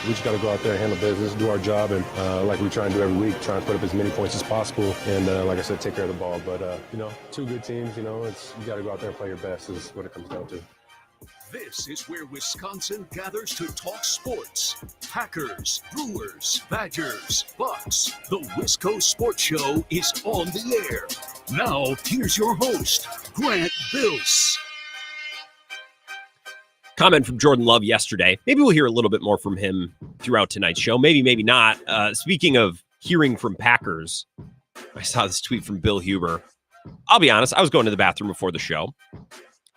We just got to go out there and handle business, do our job, and like we try and do every week, try and put up as many points as possible, and like I said, take care of the ball. But, two good teams, you got to go out there and play your best is what it comes down to. This is where Wisconsin gathers to talk sports. Packers, Brewers, Badgers, Bucks. The Wisco Sports Show is on the air. Now, here's your host, Grant Bills. Comment from Jordan Love yesterday. Maybe we'll hear a little bit more from him throughout tonight's show. Maybe not. Speaking of hearing from Packers, I saw this tweet from Bill Huber. I'll be honest, I was going to the bathroom before the show,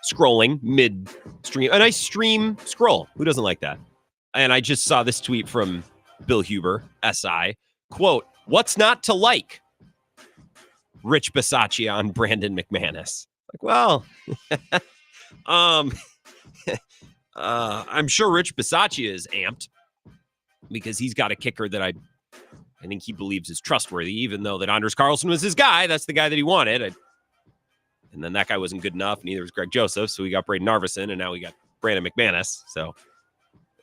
scrolling mid-stream. A nice stream scroll. Who doesn't like that? And I just saw this tweet from Bill Huber, SI. Quote, "What's not to like?" Rich Bisaccia on Brandon McManus. Like, well, I'm sure Rich Bisaccia is amped because he's got a kicker that I think he believes is trustworthy, even though that Anders Carlson was his guy. That's the guy that he wanted. And then that guy wasn't good enough, neither was Greg Joseph, so we got Braden Narvison, and now we got Brandon McManus. So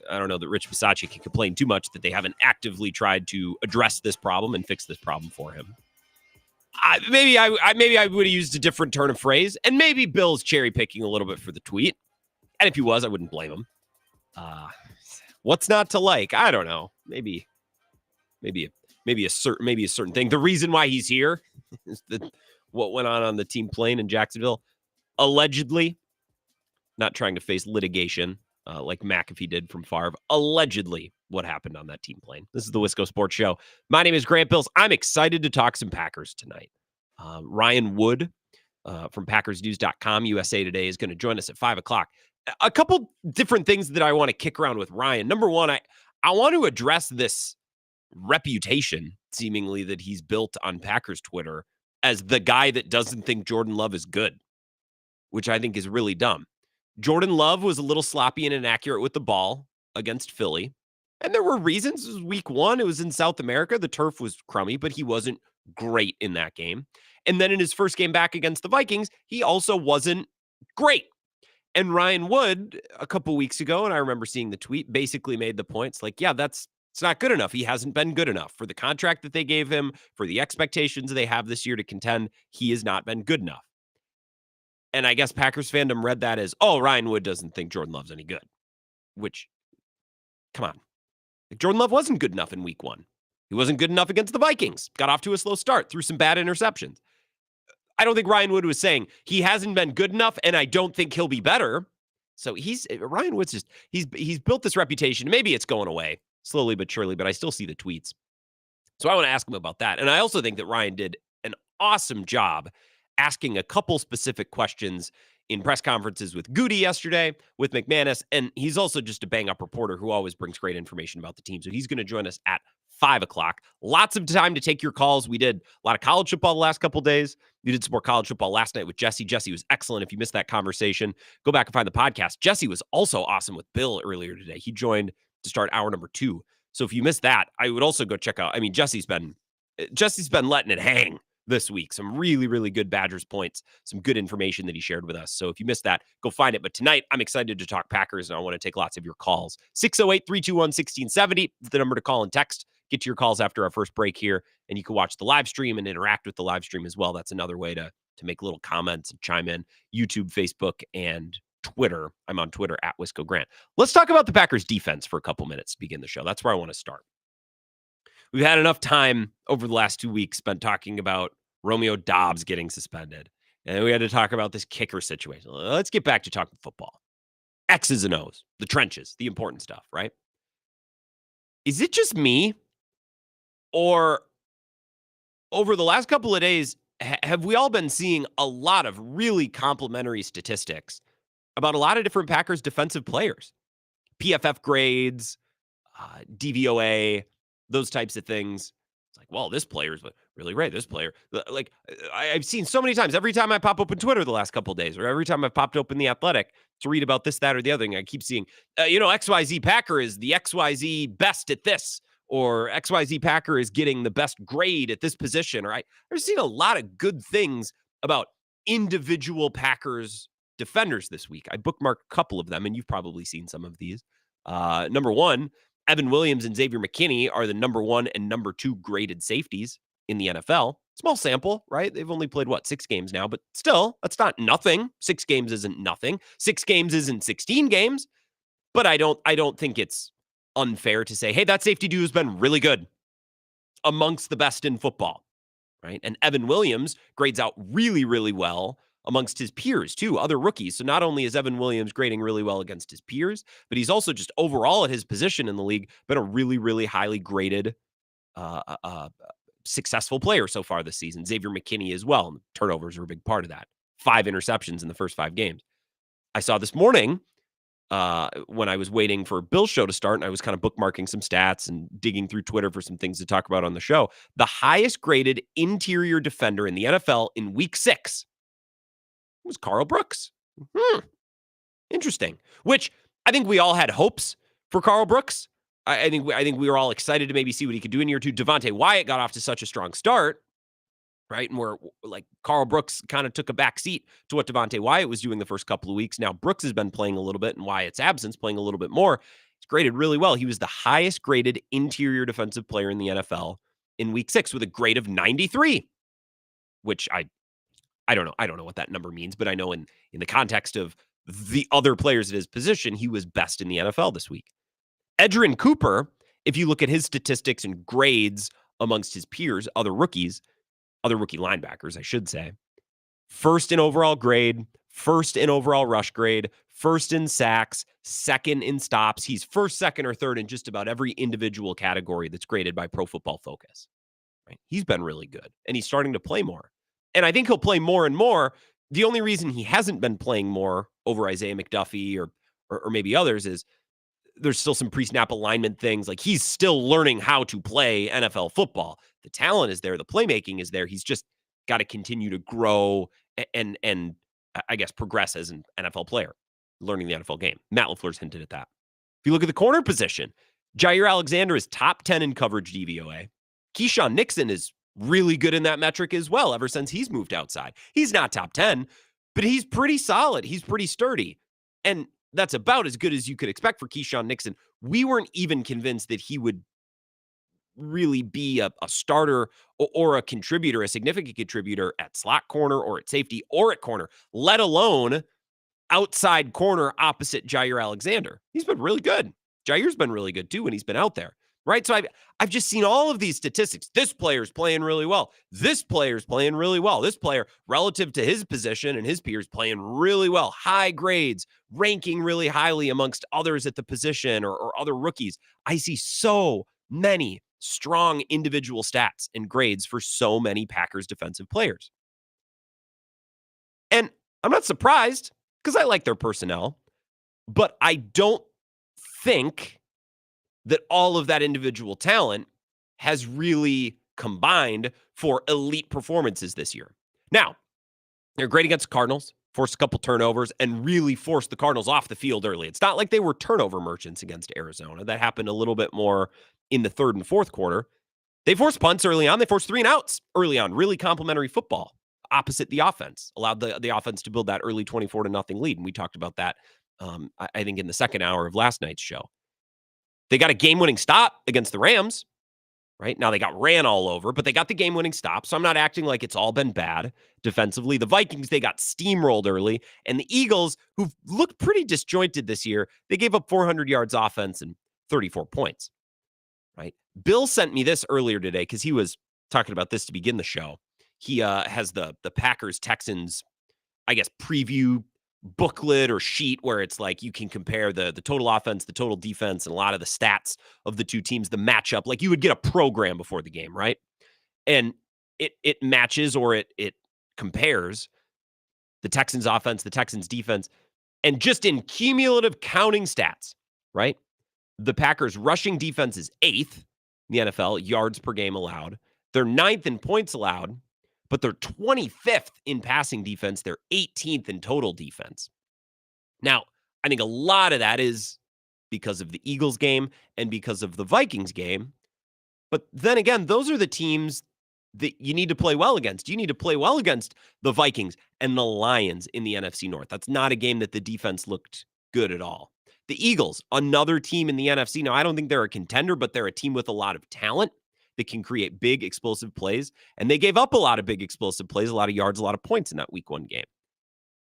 I don't know that Rich Bisaccia can complain too much that they haven't actively tried to address this problem and fix this problem for him. Maybe I would have used a different turn of phrase, and maybe Bill's cherry picking a little bit for the tweet. And if he was, I wouldn't blame him. What's not to like? I don't know. Maybe a certain thing. The reason why he's here is what went on the team plane in Jacksonville. Allegedly, not trying to face litigation like McAfee did from Favre. Allegedly, what happened on that team plane. This is the Wisco Sports Show. My name is Grant Bills. I'm excited to talk some Packers tonight. Ryan Wood from PackersNews.com, USA Today, is going to join us at 5 o'clock. A couple different things that I want to kick around with Ryan. Number one, I want to address this reputation, seemingly, that he's built on Packers Twitter as the guy that doesn't think Jordan Love is good, which I think is really dumb. Jordan Love was a little sloppy and inaccurate with the ball against Philly, and there were reasons. It was week one. It was in South America. The turf was crummy, but he wasn't great in that game. And then in his first game back against the Vikings, he also wasn't great. And Ryan Wood, a couple weeks ago, and I remember seeing the tweet, basically made the points like, yeah, it's not good enough. He hasn't been good enough for the contract that they gave him, for the expectations they have this year to contend. He has not been good enough. And I guess Packers fandom read that as, oh, Ryan Wood doesn't think Jordan Love's any good, which, come on. Jordan Love wasn't good enough in week one. He wasn't good enough against the Vikings. Got off to a slow start, threw some bad interceptions. I don't think Ryan Wood was saying he hasn't been good enough, and I don't think he'll be better. So Ryan Wood's he's built this reputation. Maybe it's going away slowly but surely, but I still see the tweets. So I want to ask him about that. And I also think that Ryan did an awesome job asking a couple specific questions in press conferences with Goody yesterday, with McManus, and he's also just a bang-up reporter who always brings great information about the team. So he's going to join us at 5 o'clock. Lots of time to take your calls. We did a lot of college football the last couple days. We did some more college football last night with Jesse. Jesse was excellent. If you missed that conversation, go back and find the podcast. Jesse was also awesome with Bill earlier today. He joined to start hour number 2. So if you missed that, I would also go check out. I mean, Jesse's been letting it hang this week. Some really, really good Badgers points, some good information that he shared with us. So if you missed that, go find it. But tonight, I'm excited to talk Packers, and I want to take lots of your calls. 608-321-1670 is the number to call and text. Get to your calls after our first break here, and you can watch the live stream and interact with the live stream as well. That's another way to make little comments and chime in. YouTube, Facebook, and Twitter. I'm on Twitter at Wisco Grant. Let's talk about the Packers defense for a couple minutes to begin the show. That's where I want to start. We've had enough time over the last 2 weeks spent talking about Romeo Doubs getting suspended. And we had to talk about this kicker situation. Let's get back to talking football. X's and O's, the trenches, the important stuff, right? Is it just me? Or over the last couple of days, have we all been seeing a lot of really complimentary statistics about a lot of different Packers defensive players? PFF grades, DVOA, those types of things. It's like, well, this player's really great. This player, like I've seen so many times, every time I pop open Twitter the last couple of days, or every time I've popped open The Athletic to read about this, that, or the other thing, I keep seeing, XYZ Packer is the XYZ best at this, or XYZ Packer is getting the best grade at this position. Or I've seen a lot of good things about individual Packers defenders this week. I bookmarked a couple of them, and you've probably seen some of these. Number one, Evan Williams and Xavier McKinney are the number 1 and number 2 graded safeties in the NFL. Small sample, right? They've only played, 6 games now, but still, that's not nothing. 6 games isn't nothing. 6 games isn't 16 games, but I don't think it's unfair to say, hey, that safety duo has been really good, amongst the best in football, right? And Evan Williams grades out really, really well amongst his peers too, other rookies. So not only is Evan Williams grading really well against his peers, but he's also just overall at his position in the league been a really, really highly graded, successful player so far this season. Xavier McKinney as well. And turnovers are a big part of that. 5 interceptions in the first 5 games. I saw this morning when I was waiting for Bill's show to start, and I was kind of bookmarking some stats and digging through Twitter for some things to talk about on the show. The highest graded interior defender in the NFL in week 6 was Carl Brooks. Interesting. Which I think we all had hopes for Carl Brooks. I think we were all excited to maybe see what he could do in year 2. Devontae Wyatt got off to such a strong start, right? And we're like, Carl Brooks kind of took a back seat to what Devontae Wyatt was doing the first couple of weeks. Now Brooks has been playing a little bit, and Wyatt's absence playing a little bit more. He's graded really well. He was the highest graded interior defensive player in the NFL in week 6 with a grade of 93, which I don't know. I don't know what that number means, but I know in the context of the other players at his position, he was best in the NFL this week. Edgerrin Cooper, if you look at his statistics and grades amongst his peers, other rookie linebackers, I should say, first in overall grade, first in overall rush grade, first in sacks, second in stops. He's first, second, or third in just about every individual category that's graded by Pro Football Focus. Right? He's been really good, and he's starting to play more. And I think he'll play more and more. The only reason he hasn't been playing more over Isaiah McDuffie or maybe others is there's still some pre-snap alignment things. Like, he's still learning how to play NFL football. The talent is there. The playmaking is there. He's just got to continue to grow and I guess progress as an NFL player, learning the NFL game. Matt LaFleur's hinted at that. If you look at the corner position, Jair Alexander is top 10 in coverage DVOA. Keyshawn Nixon is really good in that metric as well ever since he's moved outside. He's not top 10, but he's pretty solid. He's pretty sturdy. And that's about as good as you could expect for Keyshawn Nixon. We weren't even convinced that he would really be a starter or a contributor, a significant contributor at slot corner or at safety or at corner, let alone outside corner opposite Jair Alexander. He's been really good. Jair's been really good too when he's been out there, right? So I've just seen all of these statistics. This player's playing really well. This player's playing really well. This player, relative to his position and his peers, playing really well. High grades, ranking really highly amongst others at the position or other rookies. I see so many strong individual stats and grades for so many Packers defensive players. And I'm not surprised because I like their personnel, but I don't think that all of that individual talent has really combined for elite performances this year. Now, they're great against the Cardinals, forced a couple turnovers, and really forced the Cardinals off the field early. It's not like they were turnover merchants against Arizona. That happened a little bit more in the third and fourth quarter. They forced punts early on. They forced 3 and outs early on. Really complimentary football opposite the offense. Allowed the offense to build that early 24-0 lead. And we talked about that, I think, in the second hour of last night's show. They got a game-winning stop against the Rams, right? Now they got ran all over, but they got the game-winning stop, so I'm not acting like it's all been bad defensively. The Vikings, they got steamrolled early, and the Eagles, who've looked pretty disjointed this year, they gave up 400 yards offense and 34 points, right? Bill sent me this earlier today because he was talking about this to begin the show. He has the Packers-Texans, I guess, preview booklet or sheet where it's like you can compare the total offense, the total defense, and a lot of the stats of the two teams, the matchup. Like you would get a program before the game, right? And it matches or it compares the Texans offense, the Texans defense, and just in cumulative counting stats, right? The Packers rushing defense is 8th in the NFL, yards per game allowed. They're 9th in points allowed, but they're 25th in passing defense. They're 18th in total defense. Now, I think a lot of that is because of the Eagles game and because of the Vikings game. But then again, those are the teams that you need to play well against. You need to play well against the Vikings and the Lions in the NFC North. That's not a game that the defense looked good at all. The Eagles, another team in the NFC. Now, I don't think they're a contender, but they're a team with a lot of talent that can create big, explosive plays. And they gave up a lot of big, explosive plays, a lot of yards, a lot of points in that week 1 game.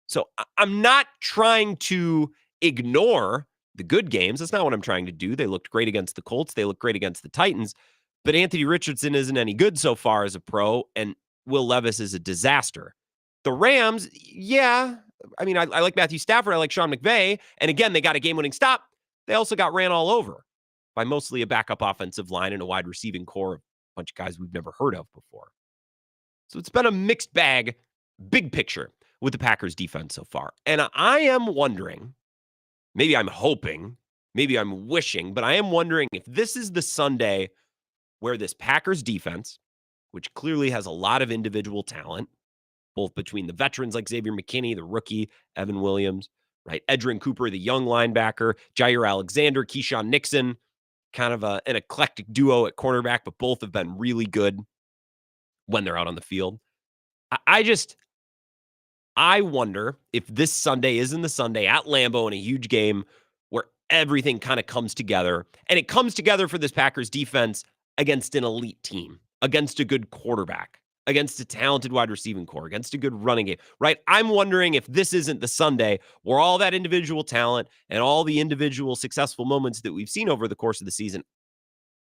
So I'm not trying to ignore the good games. That's not what I'm trying to do. They looked great against the Colts. They looked great against the Titans. But Anthony Richardson isn't any good so far as a pro, and Will Levis is a disaster. The Rams, yeah. I mean, I like Matthew Stafford. I like Sean McVay. And again, they got a game-winning stop. They also got ran all over by mostly a backup offensive line and a wide receiving core of a bunch of guys we've never heard of before. So it's been a mixed bag, big picture, with the Packers defense so far. And I am wondering, maybe I'm hoping, maybe I'm wishing, but I am wondering if this is the Sunday where this Packers defense, which clearly has a lot of individual talent, both between the veterans like Xavier McKinney, the rookie, Evan Williams, right? Edrin Cooper, the young linebacker, Jair Alexander, Keyshawn Nixon, kind of an eclectic duo at cornerback, but both have been really good when they're out on the field. I wonder if this Sunday isn't the Sunday at Lambeau in a huge game where everything kind of comes together. And it comes together for this Packers defense against an elite team, against a good quarterback, against a talented wide receiving core, against a good running game, right? I'm wondering if this isn't the Sunday where all that individual talent and all the individual successful moments that we've seen over the course of the season,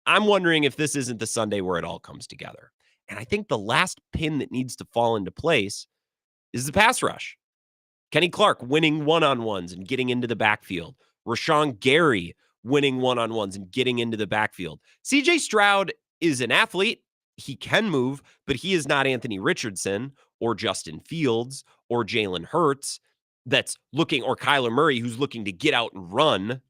I'm wondering if this isn't the Sunday where it all comes together. And I think the last pin that needs to fall into place is the pass rush. Kenny Clark winning one-on-ones and getting into the backfield. Rashawn Gary winning one-on-ones and getting into the backfield. CJ Stroud is an athlete. He can move, but he is not Anthony Richardson or Justin Fields or Jalen Hurts that's looking, or Kyler Murray, who's looking to get out and run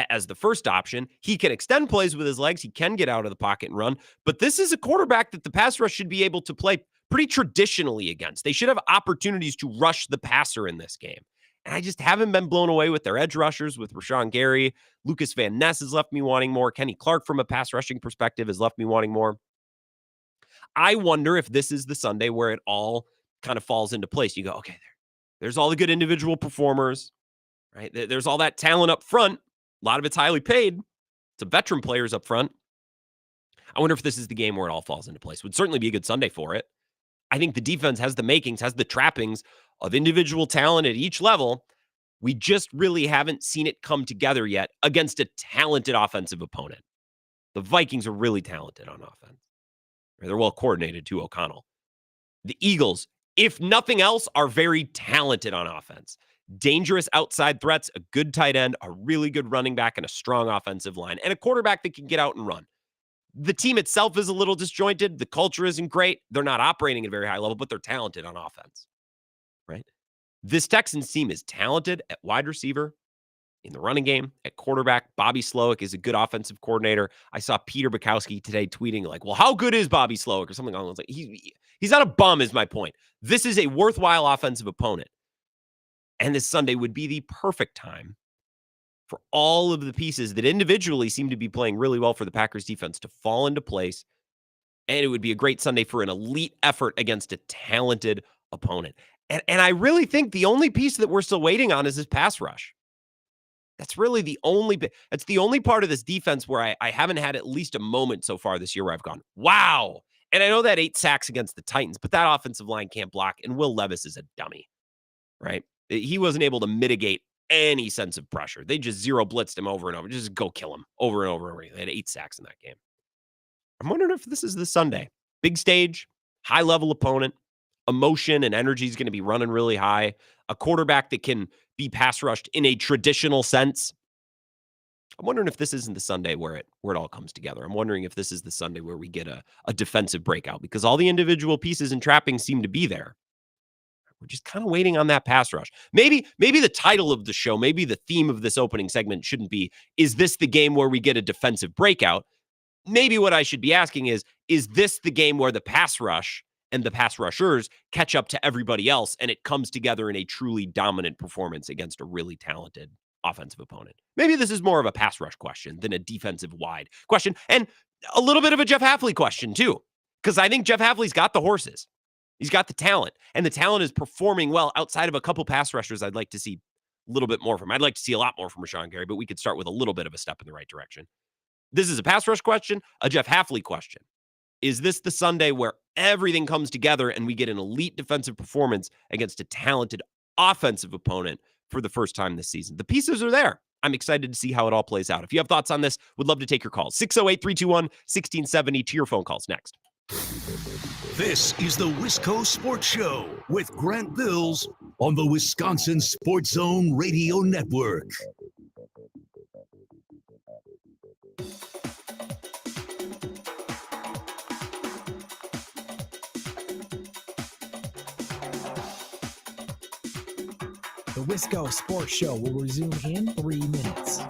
as the first option. He can extend plays with his legs. He can get out of the pocket and run. But this is a quarterback that the pass rush should be able to play pretty traditionally against. They should have opportunities to rush the passer in this game. And I just haven't been blown away with their edge rushers, with Rashawn Gary. Lucas Van Ness has left me wanting more. Kenny Clark, from a pass rushing perspective, has left me wanting more. I wonder if this is the Sunday where it all kind of falls into place. You go, okay, there's all the good individual performers, right? There's all that talent up front. A lot of it's highly paid. It's a veteran players up front. I wonder if this is the game where it all falls into place. Would certainly be a good Sunday for it. I think the defense has the makings, has the trappings of individual talent at each level. We just really haven't seen it come together yet against a talented offensive opponent. The Vikings are really talented on offense. They're well coordinated too, O'Connell. The Eagles, if nothing else, are very talented on offense. Dangerous outside threats, a good tight end, a really good running back, and a strong offensive line, and a quarterback that can get out and run. The team itself is a little disjointed. The culture isn't great. They're not operating at a very high level, but they're talented on offense, right? This Texans team is talented at wide receiver, in the running game, at quarterback. Bobby Slowick is a good offensive coordinator. I saw Peter Bukowski today tweeting like, well, how good is Bobby Slowick or something along those lines. He's not a bum is my point. This is a worthwhile offensive opponent. And this Sunday would be the perfect time for all of the pieces that individually seem to be playing really well for the Packers defense to fall into place. And it would be a great Sunday for an elite effort against a talented opponent. And I really think the only piece that we're still waiting on is this pass rush. That's really the only bit. That's the only part of this defense where I haven't had at least a moment so far this year where I've gone, wow. And I know that 8 sacks against the Titans, but that offensive line can't block. And Will Levis is a dummy, right? He wasn't able to mitigate any sense of pressure. They just zero blitzed him over and over. Just go kill him over and over and over. They had 8 sacks in that game. I'm wondering if this is the Sunday. Big stage, high-level opponent, emotion and energy is going to be running really high. A quarterback that can be pass rushed in a traditional sense. I'm wondering if this isn't the Sunday where it all comes together. I'm wondering if this is the Sunday where we get a defensive breakout, because all the individual pieces and trappings seem to be there. We're just kind of waiting on that pass rush. Maybe the title of the show, maybe the theme of this opening segment shouldn't be, is this the game where we get a defensive breakout? Maybe what I should be asking is this the game where the pass rush and the pass rushers catch up to everybody else and it comes together in a truly dominant performance against a really talented offensive opponent? Maybe this is more of a pass rush question than a defensive wide question, and a little bit of a Jeff Hafley question too, because I think Jeff Hafley's got the horses. He's got the talent, and the talent is performing well outside of a couple pass rushers I'd like to see a little bit more from him. I'd like to see a lot more from Rashawn Gary, but we could start with a little bit of a step in the right direction. This is a pass rush question, a Jeff Hafley question. Is this the Sunday where everything comes together and we get an elite defensive performance against a talented offensive opponent for the first time this season? The pieces are there. I'm excited to see how it all plays out. If you have thoughts on this, would love to take your calls. 608-321-1670 to your phone calls next. This is the Wisco Sports Show with Grant Bills on the Wisconsin Sports Zone Radio Network. The Wisco Sports Show will resume in 3 minutes.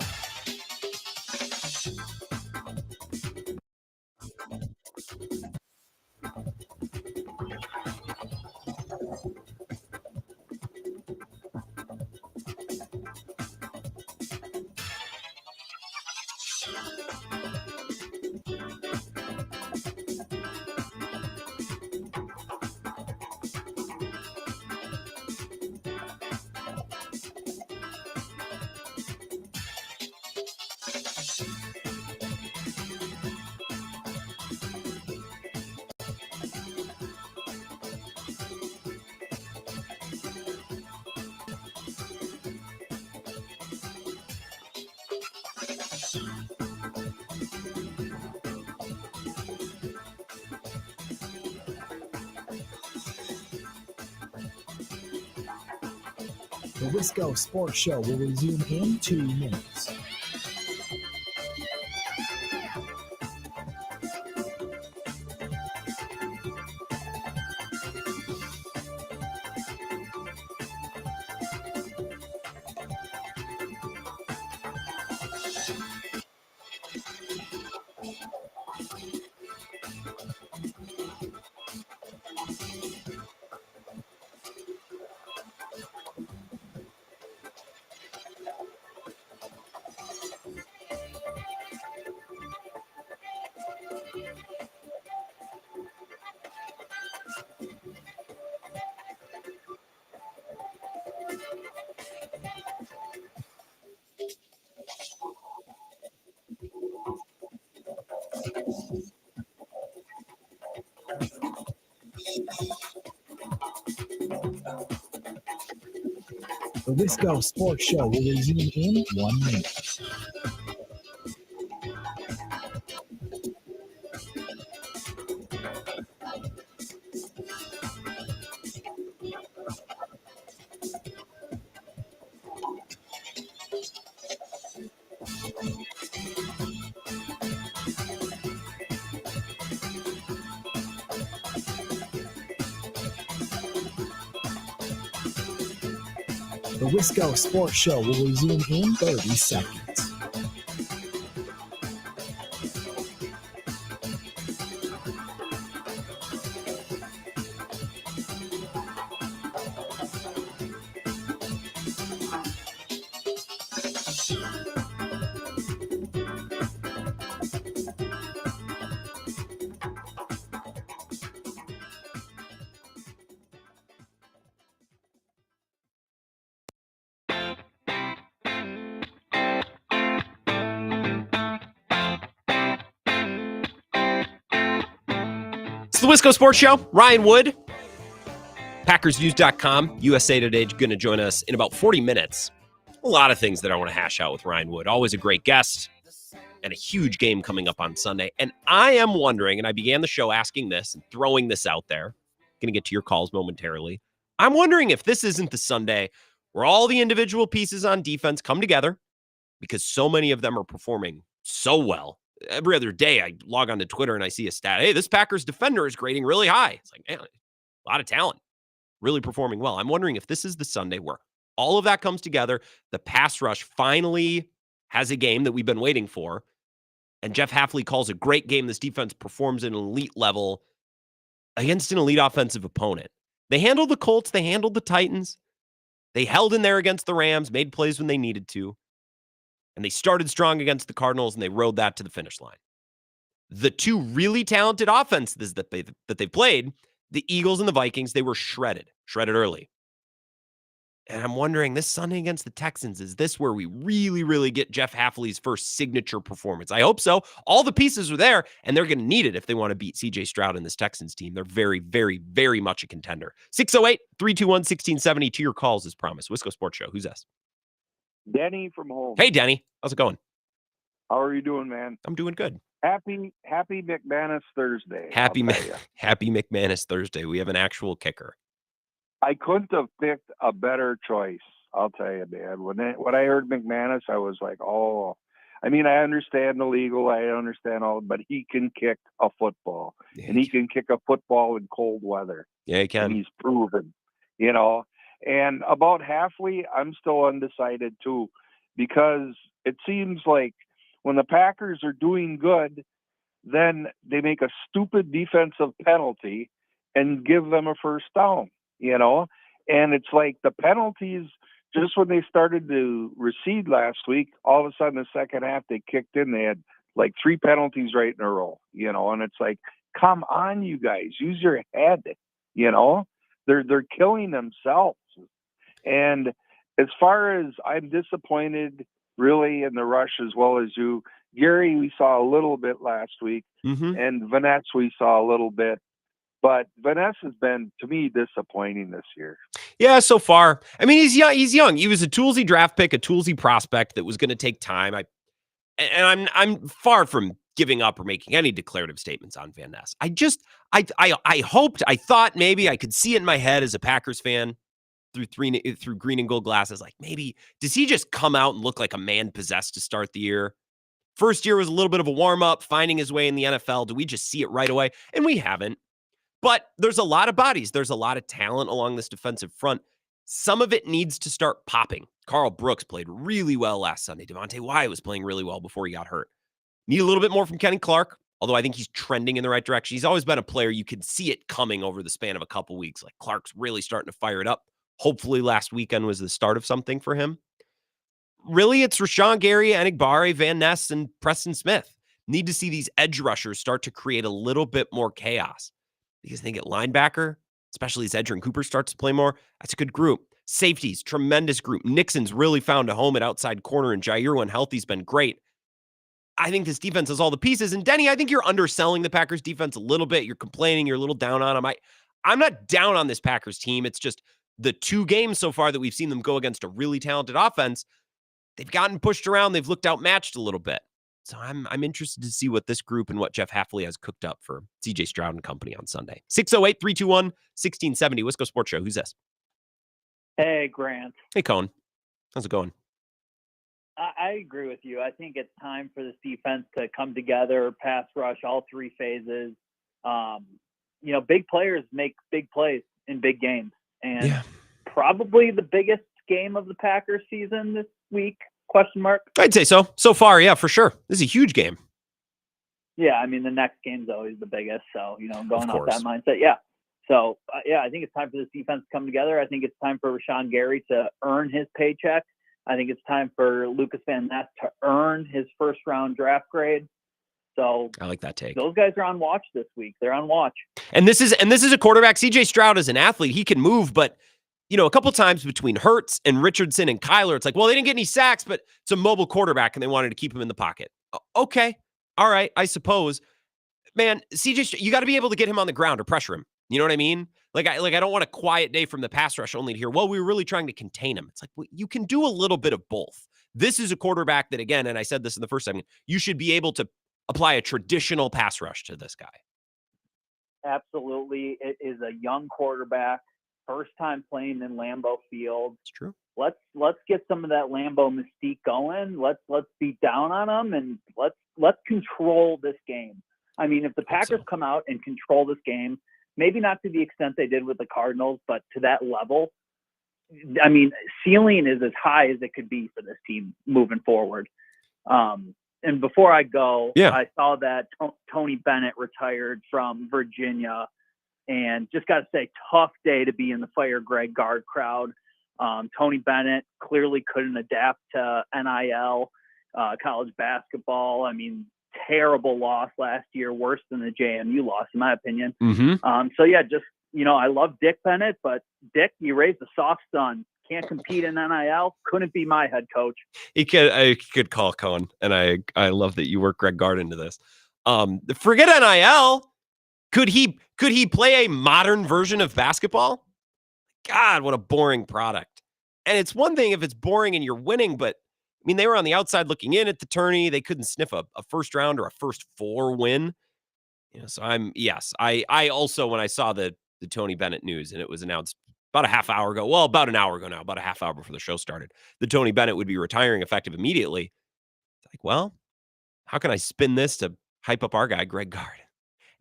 The Wisco Sports Show will resume in 2 minutes. The Wisco Sports Show will resume in 1 minute. The Wisco Sports Show will resume in 30 seconds. It's the Wisco Sports Show. Ryan Wood, PackersNews.com. USA Today is going to join us in about 40 minutes. A lot of things that I want to hash out with Ryan Wood. Always a great guest and a huge game coming up on Sunday. And I am wondering, and I began the show asking this and throwing this out there. Going to get to your calls momentarily. I'm wondering if this isn't the Sunday where all the individual pieces on defense come together because so many of them are performing so well. Every other day, I log onto Twitter and I see a stat. Hey, this Packers defender is grading really high. It's like, man, a lot of talent, really performing well. I'm wondering if this is the Sunday where all of that comes together. The pass rush finally has a game that we've been waiting for. And Jeff Hafley calls a great game. This defense performs at an elite level against an elite offensive opponent. They handled the Colts. They handled the Titans. They held in there against the Rams, made plays when they needed to. And they started strong against the Cardinals, and they rode that to the finish line. The two really talented offenses that they've played, the Eagles and the Vikings, they were shredded early. And I'm wondering, this Sunday against the Texans, is this where we really, really get Jeff Hafley's first signature performance? I hope so. All the pieces are there, and they're going to need it if they want to beat C.J. Stroud and this Texans team. They're very, very, very much a contender. 608-321-1670 to your calls as promised. Wisco Sports Show. Who's this? Denny from home. Hey, Denny. How's it going? How are you doing, man? I'm doing good. Happy McManus Thursday. Happy McManus Thursday. We have an actual kicker. I couldn't have picked a better choice. I'll tell you, man. When I heard McManus, I was like, oh. I mean, I understand the legal. I understand all, but he can kick a football, and he can kick a football in cold weather. Yeah, he can. And he's proven, you know. And about Hafley, I'm still undecided too, because it seems like when the Packers are doing good, then they make a stupid defensive penalty and give them a first down, you know? And it's like the penalties, just when they started to recede last week, all of a sudden the second half they kicked in. They had like 3 penalties right in a row, you know? And it's like, come on, you guys, use your head, you know? They're killing themselves. And as far as I'm disappointed really in the rush as well as you, Gary, we saw a little bit last week, and Vanessa we saw a little bit, but Vanessa has been, to me, disappointing this year. Yeah, so far. I mean, he's young. He's young. He was a toolsy draft pick, a toolsy prospect that was going to take time. I'm far from giving up or making any declarative statements on Van Ness. I hoped, I thought maybe I could see it in my head as a Packers fan through green and gold glasses. Like, maybe, does he just come out and look like a man possessed to start the year? First year was a little bit of a warm-up, finding his way in the NFL. Do we just see it right away? And we haven't. But there's a lot of bodies. There's a lot of talent along this defensive front. Some of it needs to start popping. Carl Brooks played really well last Sunday. Devontae Wyatt was playing really well before he got hurt. Need a little bit more from Kenny Clark, although I think he's trending in the right direction. He's always been a player you could see it coming over the span of a couple weeks. Like, Clark's really starting to fire it up. Hopefully last weekend was the start of something for him. Really, it's Rashawn Gary, Enigbare, Van Ness, and Preston Smith. Need to see these edge rushers start to create a little bit more chaos. Because they get linebacker, especially as Edgerrin Cooper starts to play more. That's a good group. Safeties, tremendous group. Nixon's really found a home at outside corner, and Jair, when healthy, has been great. I think this defense has all the pieces. And Denny, I think you're underselling the Packers defense a little bit. You're complaining. You're a little down on them. I'm not down on this Packers team. It's just the 2 games so far that we've seen them go against a really talented offense, they've gotten pushed around. They've looked outmatched a little bit. So I'm interested to see what this group and what Jeff Hafley has cooked up for C.J. Stroud and company on Sunday. 608-321-1670. Wisco Sports Show. Who's this? Hey, Grant. Hey, Cone. How's it going? I agree with you. I think it's time for this defense to come together, pass rush, all 3 phases. Big players make big plays in big games. And probably the biggest game of the Packers season this week, question mark? I'd say so. So far, yeah, for sure. This is a huge game. Yeah, I mean, the next game's always the biggest. So, going off that mindset, yeah. So, I think it's time for this defense to come together. I think it's time for Rashawn Gary to earn his paycheck. I think it's time for Lucas Van Ness to earn his first-round draft grade. So I like that take. Those guys are on watch this week. They're on watch. And this is a quarterback. C.J. Stroud is an athlete. He can move, but a couple times between Hurts and Richardson and Kyler, it's like, well, they didn't get any sacks, but it's a mobile quarterback and they wanted to keep him in the pocket. Okay. All right. I suppose. Man, CJ, you got to be able to get him on the ground or pressure him. You know what I mean? Like I don't want a quiet day from the pass rush only to hear, well, we were really trying to contain him. It's like, well, you can do a little bit of both. This is a quarterback that, again, and I said this in the first segment, you should be able to apply a traditional pass rush to this guy. Absolutely. It is a young quarterback, first time playing in Lambeau Field. It's true. Let's get some of that Lambeau mystique going. Let's beat down on them, and let's control this game. I mean, if the Packers come out and control this game, maybe not to the extent they did with the Cardinals, but to that level, I mean, ceiling is as high as it could be for this team moving forward. And before I go, I saw that Tony Bennett retired from Virginia, and just got to say, tough day to be in the Fire Greg Gard crowd. Tony Bennett clearly couldn't adapt to NIL, college basketball. I mean, terrible loss last year, worse than the JMU loss, in my opinion. Mm-hmm. So, yeah, just, I love Dick Bennett, but Dick, you raised a soft son. can't compete in NIL. Couldn't be my head coach. I could call Cohen, and I love that you work Greg Gard into this. Forget NIL. Could he play a modern version of basketball? God, what a boring product. And it's one thing if it's boring and you're winning, but I mean, they were on the outside looking in at the tourney. They couldn't sniff a first round or a first 4 win. So I also, when I saw the Tony Bennett news and it was announced about a half hour ago, well, about an hour ago now, about a half hour before the show started, that Tony Bennett would be retiring effective immediately. It's like, well, how can I spin this to hype up our guy, Greg Gard?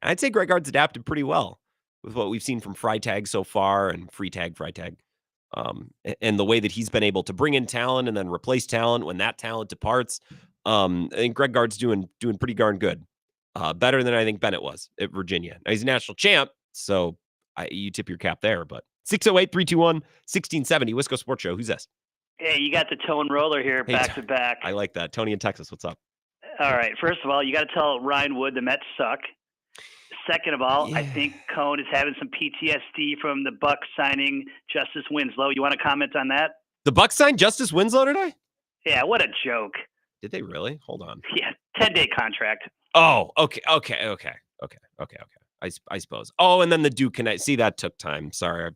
And I'd say Greg Gard's adapted pretty well with what we've seen from Freitag so far and Freitag. And the way that he's been able to bring in talent and then replace talent when that talent departs. I think Greg Gard's doing pretty darn good. Better than I think Bennett was at Virginia. Now, he's a national champ, so you tip your cap there. But 608-321-1670, Wisco Sports Show. Who's this? Hey, you got the tone roller here, Hey, back to back. I like that. Tony in Texas, what's up? All right. First of all, you got to tell Ryan Wood the Mets suck. Second of all, I think Cohn is having some PTSD from the Bucks signing Justice Winslow. You want to comment on that? The Bucks signed Justice Winslow today? Yeah, what a joke. Did they really? Hold on. Yeah, 10-day contract. Oh, okay. I suppose. Oh, and then the Duke Connect. See, that took time. Sorry.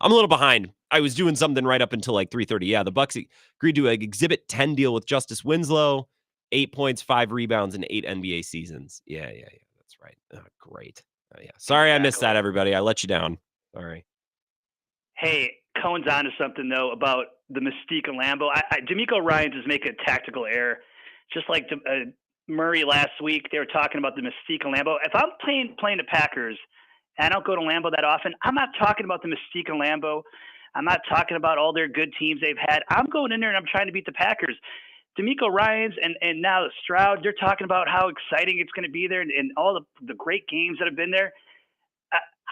I'm a little behind. I was doing something right up until like 3:30. Yeah, the Bucks agreed to an Exhibit 10 deal with Justice Winslow, 8 points, 5 rebounds, and 8 NBA seasons. Yeah. That's right. Oh, great. Yeah. Sorry, I missed that, everybody. I let you down. Sorry. Hey, Cohen's onto something, though, about the mystique of Lambeau. D'Amico Ryans is making a tactical error. Just like Murray last week, they were talking about the mystique of Lambeau. If I'm playing the Packers and I don't go to Lambeau that often, I'm not talking about the mystique of Lambeau. I'm not talking about all their good teams they've had. I'm going in there and I'm trying to beat the Packers. D'Amico Ryans and now Stroud, they're talking about how exciting it's going to be there and all the great games that have been there.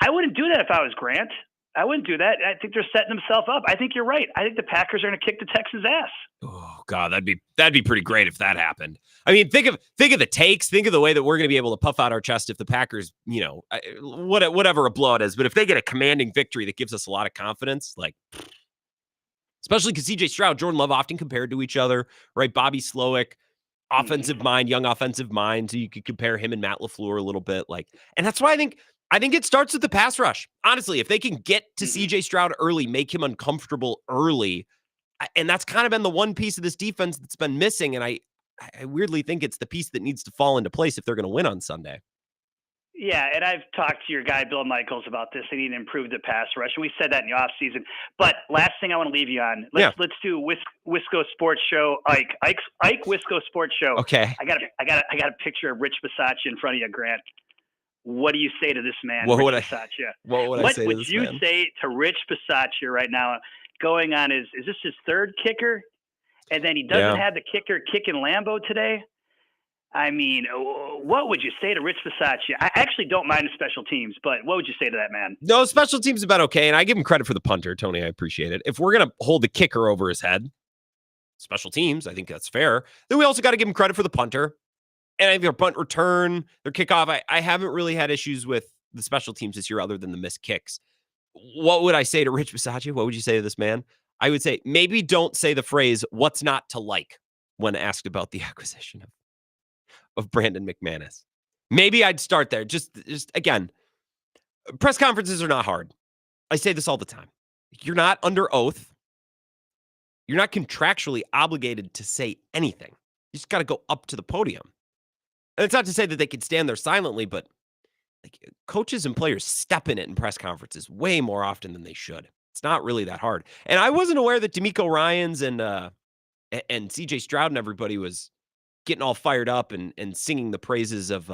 I wouldn't do that if I was Grant. I wouldn't do that. I think they're setting themselves up. I think you're right. I think the Packers are going to kick the Texans' ass. Oh God, that'd be pretty great if that happened. I mean, think of the takes. Think of the way that we're going to be able to puff out our chest if the Packers, whatever a blowout is. But if they get a commanding victory that gives us a lot of confidence, like especially because C.J. Stroud, Jordan Love often compared to each other, right? Bobby Slowick, offensive mind, young offensive mind. So you could compare him and Matt LaFleur a little bit, and that's why I think it starts with the pass rush. Honestly, if they can get to C.J. Stroud early, make him uncomfortable early, and that's kind of been the one piece of this defense that's been missing. And I weirdly think it's the piece that needs to fall into place if they're going to win on Sunday. Yeah, and I've talked to your guy, Bill Michaels, about this. They need to improve the pass rush, and we said that in the offseason. But last thing I want to leave you on, let's do Wisco Sports Show. Ike Wisco Sports Show. Okay. I got a picture of Rich Bisaccia in front of you, Grant. What do you say to this man, What Rich would Bisaccia? What would I say to this man? What would you say to Rich Bisaccia right now? Going on is this his third kicker? And then he doesn't have the kicker kicking Lambeau today? I mean, what would you say to Rich Bisaccia? I actually don't mind the special teams, but what would you say to that man? No, special teams have been okay, and I give him credit for the punter, Tony. I appreciate it. If we're going to hold the kicker over his head, special teams, I think that's fair. Then we also got to give him credit for the punter. And I think their punt return, their kickoff, I haven't really had issues with the special teams this year other than the missed kicks. What would I say to Rich Bisaccia? What would you say to this man? I would say maybe don't say the phrase, what's not to like, when asked about the acquisition of Brandon McManus. Maybe I'd start there. Just again, press conferences are not hard. I say this all the time. You're not under oath. You're not contractually obligated to say anything. You just got to go up to the podium. And it's not to say that they can stand there silently, but like coaches and players step in it in press conferences way more often than they should. It's not really that hard. And I wasn't aware that D'Amico Ryans and CJ Stroud and everybody was getting all fired up and singing the praises of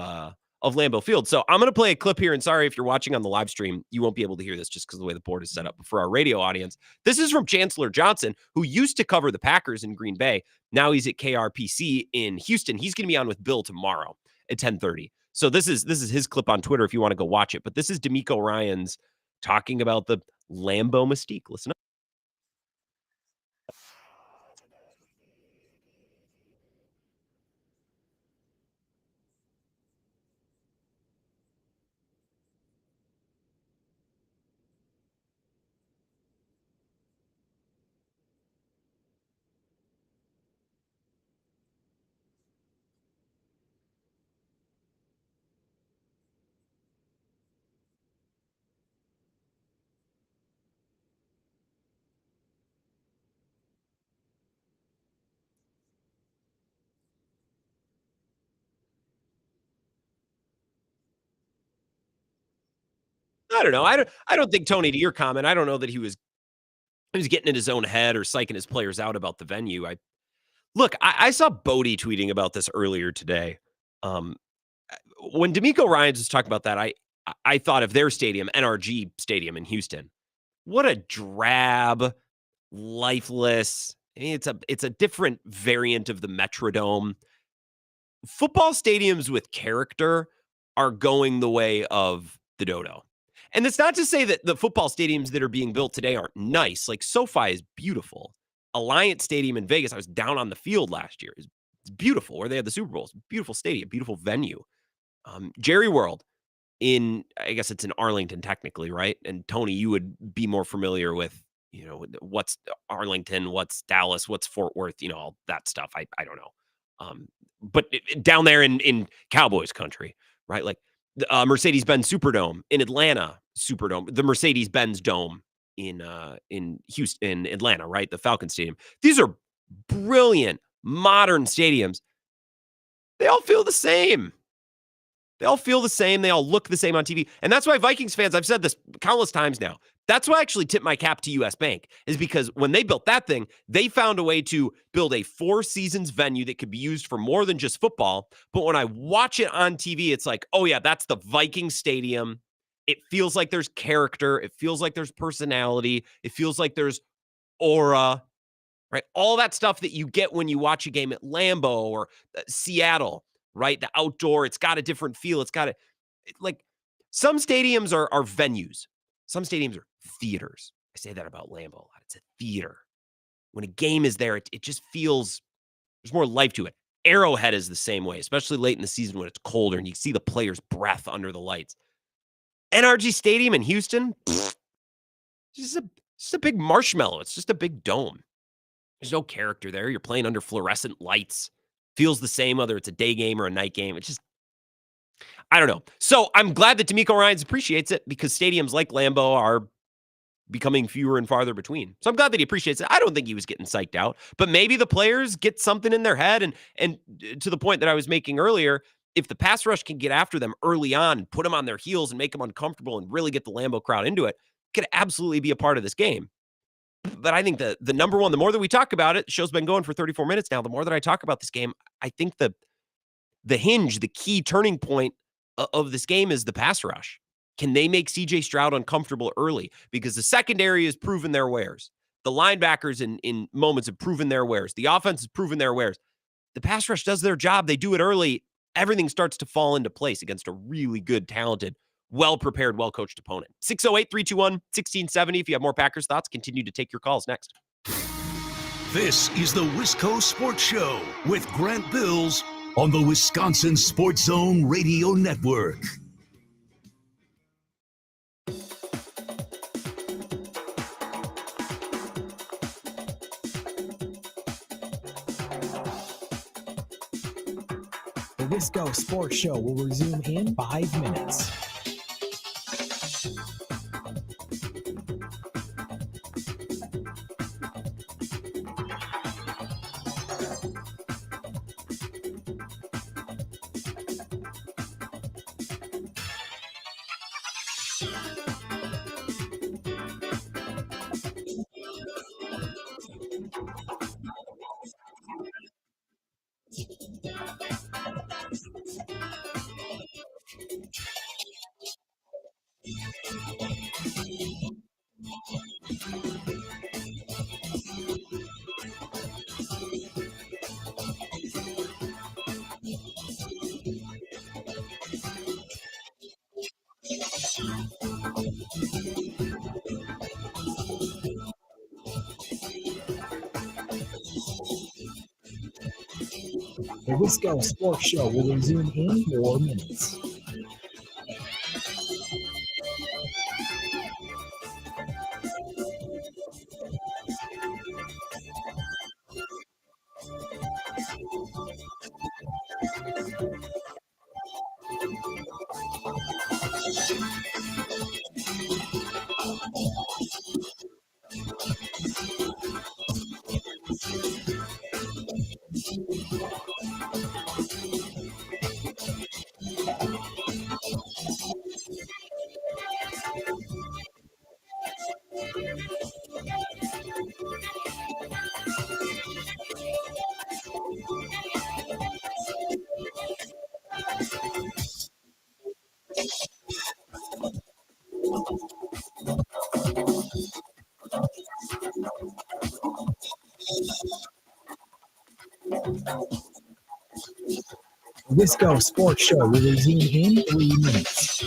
Lambeau Field. So I'm going to play a clip here. And sorry, if you're watching on the live stream, you won't be able to hear this just because of the way the board is set up. But for our radio audience, this is from Chancellor Johnson, who used to cover the Packers in Green Bay. Now he's at KRPC in Houston. He's going to be on with Bill tomorrow at 10:30. So this is his clip on Twitter if you want to go watch it. But this is D'Amico Ryans talking about the Lambeau mystique. Listen up. I don't know. I don't think, Tony, to your comment, I don't know that he was getting in his own head or psyching his players out about the venue. I saw Bodie tweeting about this earlier today. When D'Amico Ryans was talking about that, I thought of their stadium, NRG Stadium in Houston. What a drab, lifeless. I mean, it's a different variant of the Metrodome. Football stadiums with character are going the way of the Dodo. And it's not to say that the football stadiums that are being built today aren't nice. Like SoFi is beautiful. Alliance Stadium in Vegas, I was down on the field last year. It's beautiful, where they had the Super Bowls. Beautiful stadium, beautiful venue. Jerry World I guess it's in Arlington technically, right? And Tony, you would be more familiar with, what's Arlington, what's Dallas, what's Fort Worth, all that stuff. I don't know. But down there in Cowboys country, right? Like the Mercedes-Benz Superdome in Atlanta, Superdome, the Mercedes-Benz Dome in Houston, Atlanta, right? The Falcon Stadium. These are brilliant, modern stadiums. They all feel the same. They all feel the same. They all look the same on TV. And that's why Vikings fans, I've said this countless times now, that's why I actually tip my cap to US Bank, is because when they built that thing, they found a way to build a 4 seasons venue that could be used for more than just football. But when I watch it on TV, it's like, oh yeah, that's the Vikings stadium. It feels like there's character. It feels like there's personality. It feels like there's aura, right? All that stuff that you get when you watch a game at Lambeau or Seattle, right? The outdoor, it's got a different feel. Like some stadiums are venues. Some stadiums are theaters. I say that about Lambeau a lot. It's a theater. When a game is there, it just feels, there's more life to it. Arrowhead is the same way, especially late in the season when it's colder and you see the player's breath under the lights. NRG Stadium in Houston, it's just a big marshmallow. It's just a big dome. There's no character there. You're playing under fluorescent lights. Feels the same whether it's a day game or a night game. It's just, I don't know. So I'm glad that D'Amico Ryans appreciates it, because stadiums like Lambeau are becoming fewer and farther between. So I'm glad that he appreciates it. I don't think he was getting psyched out, but maybe the players get something in their head. And to the point that I was making earlier, if the pass rush can get after them early on and put them on their heels and make them uncomfortable and really get the Lambeau crowd into it, could absolutely be a part of this game. But I think the number one, the more that we talk about it, the show's been going for 34 minutes now, the more that I talk about this game, I think the hinge, the key turning point of this game is the pass rush. Can they make CJ Stroud uncomfortable early? Because the secondary has proven their wares. The linebackers in moments have proven their wares. The offense has proven their wares. The pass rush does their job. They do it early. Everything starts to fall into place against a really good, talented, well-prepared, well-coached opponent. 608-321-1670. If you have more Packers thoughts, continue to take your calls next. This is the Wisco Sports Show with Grant Bills on the Wisconsin Sports Zone Radio Network. The Wisco Sports Show will resume in 5 minutes. The Wisco Sports Show will resume in 4 minutes. Wisco Sports Show will resume in 3 minutes.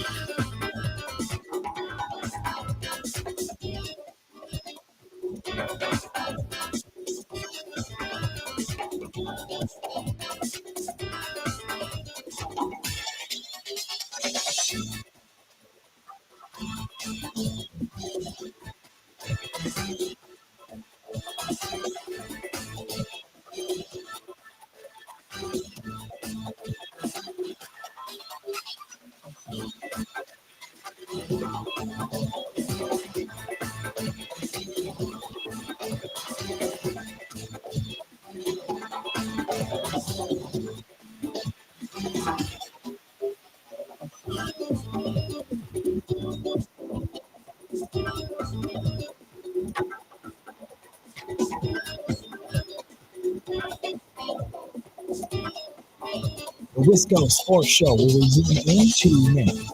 The Wisco Sports Show will resume in 2 minutes.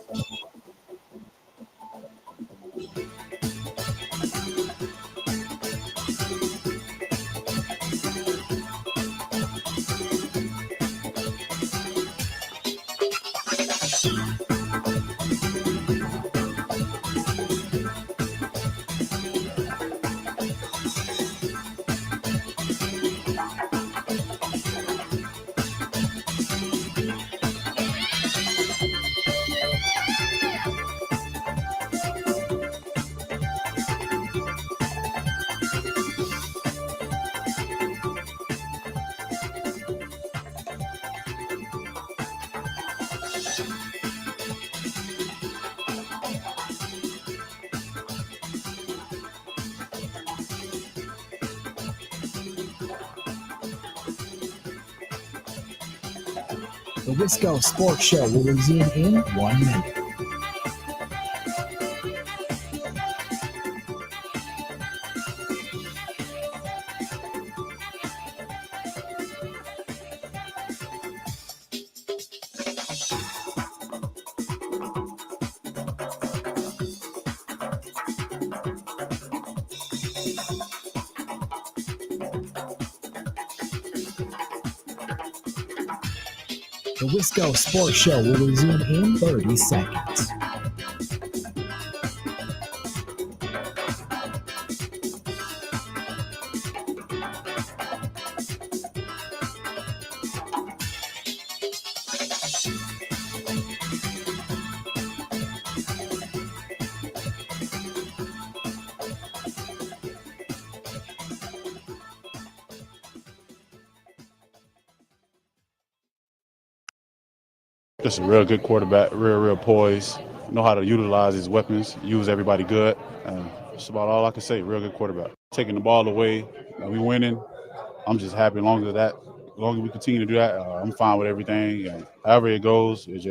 The Wisco Sports Show will resume in 1 minute. The Wisco Sports Show will resume in 30 seconds. Just a real good quarterback, real poised, know how to utilize his weapons, use everybody good. That's about all I can say. Real good quarterback. Taking the ball away, we winning. I'm just happy as long as we continue to do that, I'm fine with everything. And however it goes, it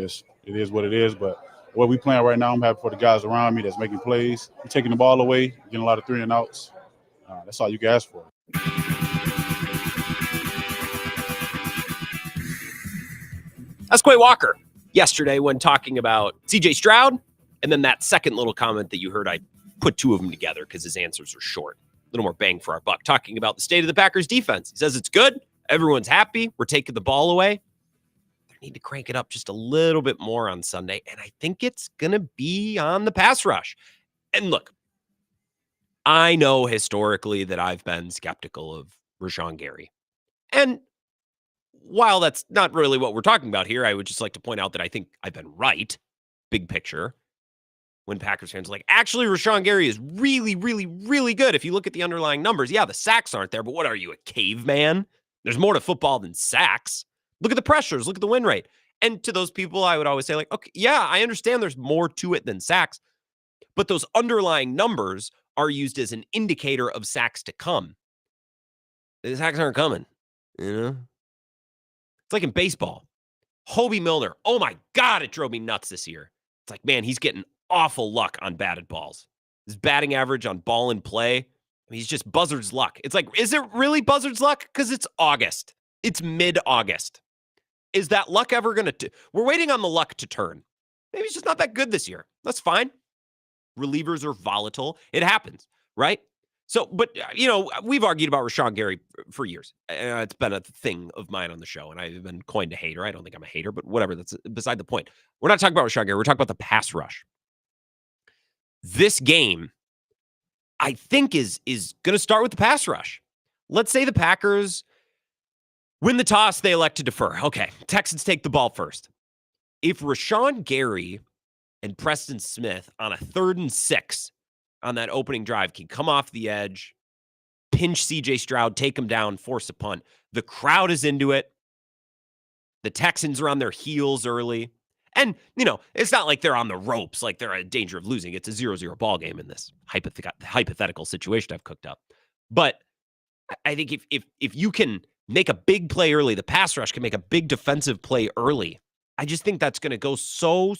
is what it is. But what we playing right now, I'm happy for the guys around me that's making plays. We're taking the ball away, getting a lot of 3 and outs. That's all you can ask for. That's Quay Walker yesterday when talking about CJ Stroud. And then that second little comment that you heard, I put 2 of them together because his answers are short. A little more bang for our buck, talking about the state of the Packers defense. He says it's good. Everyone's happy. We're taking the ball away. They need to crank it up just a little bit more on Sunday. And I think it's going to be on the pass rush. And look, I know historically that I've been skeptical of Rashawn Gary. And while that's not really what we're talking about here, I would just like to point out that I think I've been right, big picture, when Packers fans are like, actually, Rashawn Gary is really, really, really good. If you look at the underlying numbers, yeah, the sacks aren't there, but what are you, a caveman? There's more to football than sacks. Look at the pressures. Look at the win rate. And to those people, I would always say, like, okay, yeah, I understand there's more to it than sacks, but those underlying numbers are used as an indicator of sacks to come. The sacks aren't coming, you know? It's like in baseball. Hobie Milner. Oh my God, it drove me nuts this year. It's like, man, he's getting awful luck on batted balls. His batting average on ball in play, I mean, he's just buzzard's luck. It's like, is it really buzzard's luck? Because it's August. It's mid-August. Is that luck ever going to... We're waiting on the luck to turn. Maybe it's just not that good this year. That's fine. Relievers are volatile. It happens, right? So, but, we've argued about Rashawn Gary for years. It's been a thing of mine on the show, and I've been coined a hater. I don't think I'm a hater, but whatever. That's beside the point. We're not talking about Rashawn Gary. We're talking about the pass rush. This game, I think, is going to start with the pass rush. Let's say the Packers win the toss. They elect to defer. Okay, Texans take the ball first. If Rashawn Gary and Preston Smith on a 3rd and 6 on that opening drive can come off the edge, pinch CJ Stroud, take him down, force a punt. The crowd is into it. The Texans are on their heels early. And, it's not like they're on the ropes, like they're in danger of losing. It's a 0-0 ball game in this hypothetical situation I've cooked up. But I think if you can make a big play early, the pass rush can make a big defensive play early. I just think that's going to go so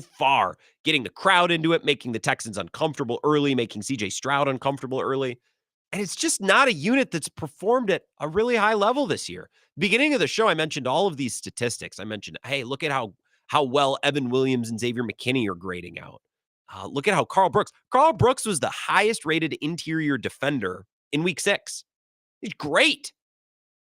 far, getting the crowd into it, making the Texans uncomfortable early, making CJ Stroud uncomfortable early. And it's just not a unit that's performed at a really high level this year. Beginning of the show, I mentioned all of these statistics. I mentioned, hey, look at how well Evan Williams and Xavier McKinney are grading out. Look at how Carl Brooks was the highest rated interior defender in week 6. He's great.